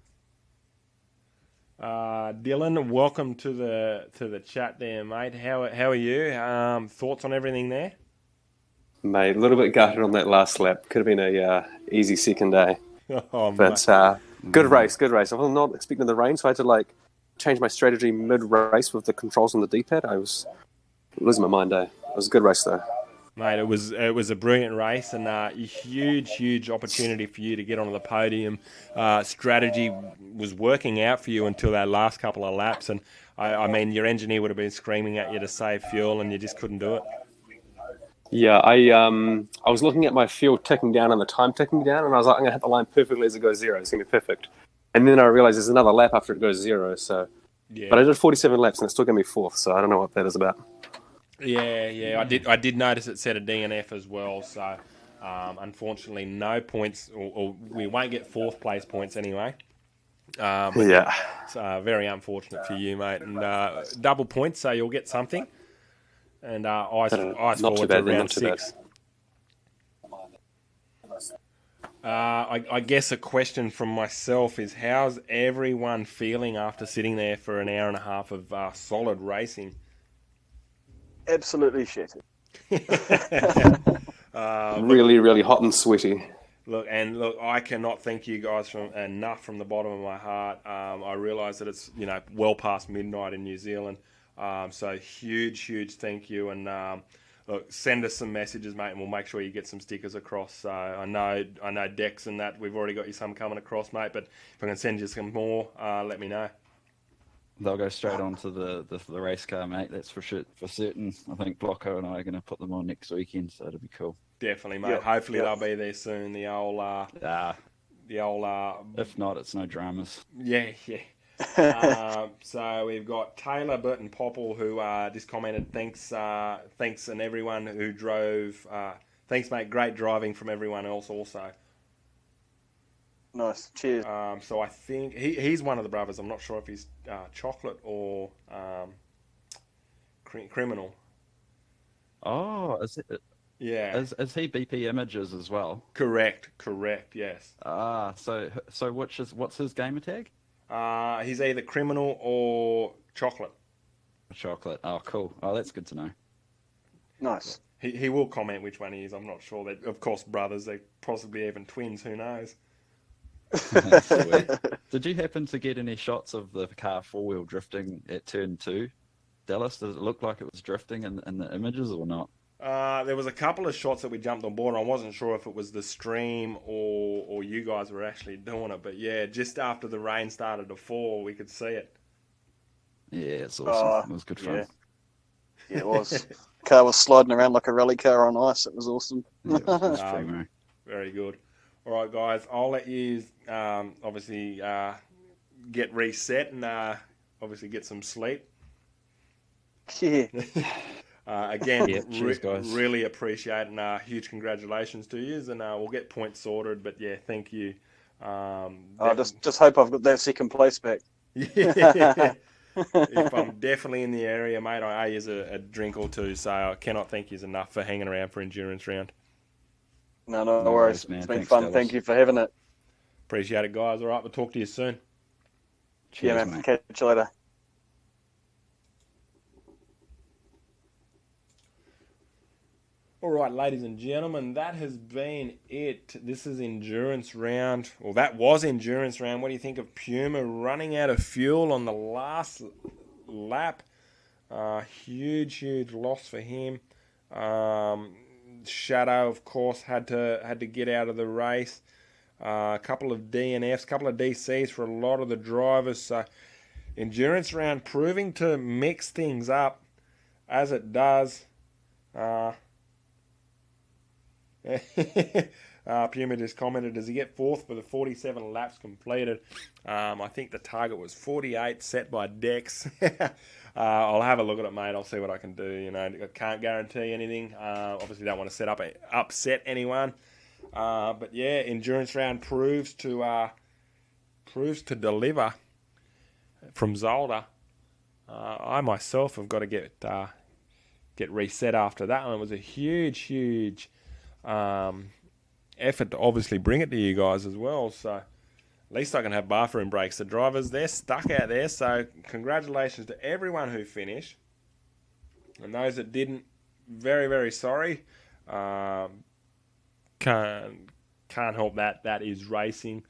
Dylan, welcome to the chat there, mate. How are you? Thoughts on everything there? Mate, a little bit gutted on that last lap. Could have been a easy second day. Oh, But good race. I was not expecting the rain, so I had to change my strategy mid-race with the controls on the D-pad. I was losing my mind, It was a good race, though. mate, it was a brilliant race and a huge opportunity for you to get onto the podium. Strategy was working out for you until that last couple of laps, and I mean your engineer would have been screaming at you to save fuel, and you just couldn't do it. Yeah, I was looking at my fuel ticking down and the time ticking down, and I was like, I'm going to hit the line perfectly as it goes zero. It's going to be perfect. And then I realized there's another lap after it goes zero. So, Yeah. But I did 47 laps, and it's still going to be fourth, so I don't know what that is about. Yeah, I did notice it said a DNF as well, so unfortunately no points, or we won't get fourth place points anyway. But Yeah. It's very unfortunate for you, mate. And double points, so you'll get something. And eyes Not too forward bad, to then, round not too bad. 6. I guess a question from myself is, how's everyone feeling after sitting there for an hour and a half of solid racing? Absolutely shit. Really hot and sweaty. Look, I cannot thank you guys enough from the bottom of my heart. I realise that it's well past midnight in New Zealand, so huge thank you. And look, send us some messages, mate, and we'll make sure you get some stickers across. So I know Dex and that we've already got you some coming across, mate. But if I can send you some more, let me know. They'll go straight onto the race car, mate. That's for certain. I think Blocko and I are going to put them on next weekend, so it'll be cool. Definitely, mate. Yep. Hopefully they'll be there soon. The old If not, it's no dramas. Yeah. So we've got Taylor Burton Popple who just commented, thanks and everyone who drove. Thanks, mate. Great driving from everyone else also. Nice. Cheers. So I think he's one of the brothers. I'm not sure if he's Chocolate or Criminal. Oh, is it? Yeah. Is he BP Images as well? Correct. Yes. So what's his gamer tag? He's either Criminal or Chocolate. Chocolate. Oh, cool. Oh, that's good to know. Nice. He will comment which one he is. I'm not sure. That of course brothers. They're possibly even twins. Who knows? Sweet. Did you happen to get any shots of the car four-wheel drifting at turn 2, Dallas? Did it look like it was drifting in the images or not? There was a couple of shots that we jumped on board. I wasn't sure if it was the stream or you guys were actually doing it. But yeah, just after the rain started to fall, we could see it. Yeah, it's awesome. It was good fun. Yeah, it was. Car was sliding around like a rally car on ice. It was awesome. Yeah, it was primo. Very good. All right, guys. I'll let you obviously get reset and obviously get some sleep. Yeah. Again, cheers, guys. Really appreciate it, and huge congratulations to you. And we'll get points sorted. But yeah, thank you. I just hope I've got that second place back. Yeah. If I'm definitely in the area, mate, I owe you a drink or two. So I cannot thank you enough for hanging around for Endurance Round. No worries, man. It's been fun. Dallas. Thank you for having it. Appreciate it, guys. All right, we'll talk to you soon. Cheers, yeah, man. mate. Catch you later. All right, ladies and gentlemen, that has been it. This is Endurance Round. Well, that was Endurance Round. What do you think of Puma running out of fuel on the last lap? Huge loss for him. Shadow, of course, had to get out of the race. A couple of DNFs, a couple of DCs for a lot of the drivers. So, Endurance Round proving to mix things up as it does. Puma just commented, does he get fourth for the 47 laps completed? I think the target was 48 set by Dex. I'll have a look at it, mate. I'll see what I can do. I can't guarantee anything. Obviously don't want to upset anyone. But yeah, Endurance Round proves to deliver from Zolder. I myself have got to get reset after that one. It was a huge effort to obviously bring it to you guys as well. So At least I can have bathroom breaks. The drivers, they're stuck out there. So congratulations to everyone who finished. And those that didn't, very, very sorry. Can't help that. That is racing.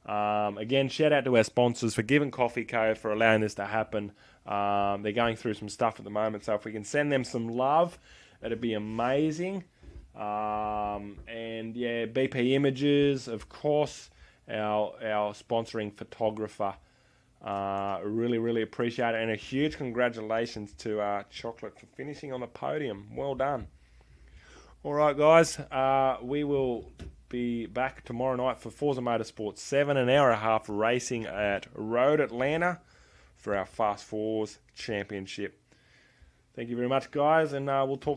Again, shout out to our sponsors, Forgiven Coffee Co., for allowing this to happen. They're going through some stuff at the moment, so if we can send them some love, it'd be amazing. And yeah, BP Images, of course, our sponsoring photographer. Really, really appreciate it. And a huge congratulations to Chocolate for finishing on the podium. Well done. All right, guys. We will be back tomorrow night for Forza Motorsport 7, an hour and a half racing at Road Atlanta for our Fast Fours Championship. Thank you very much, guys, and we'll talk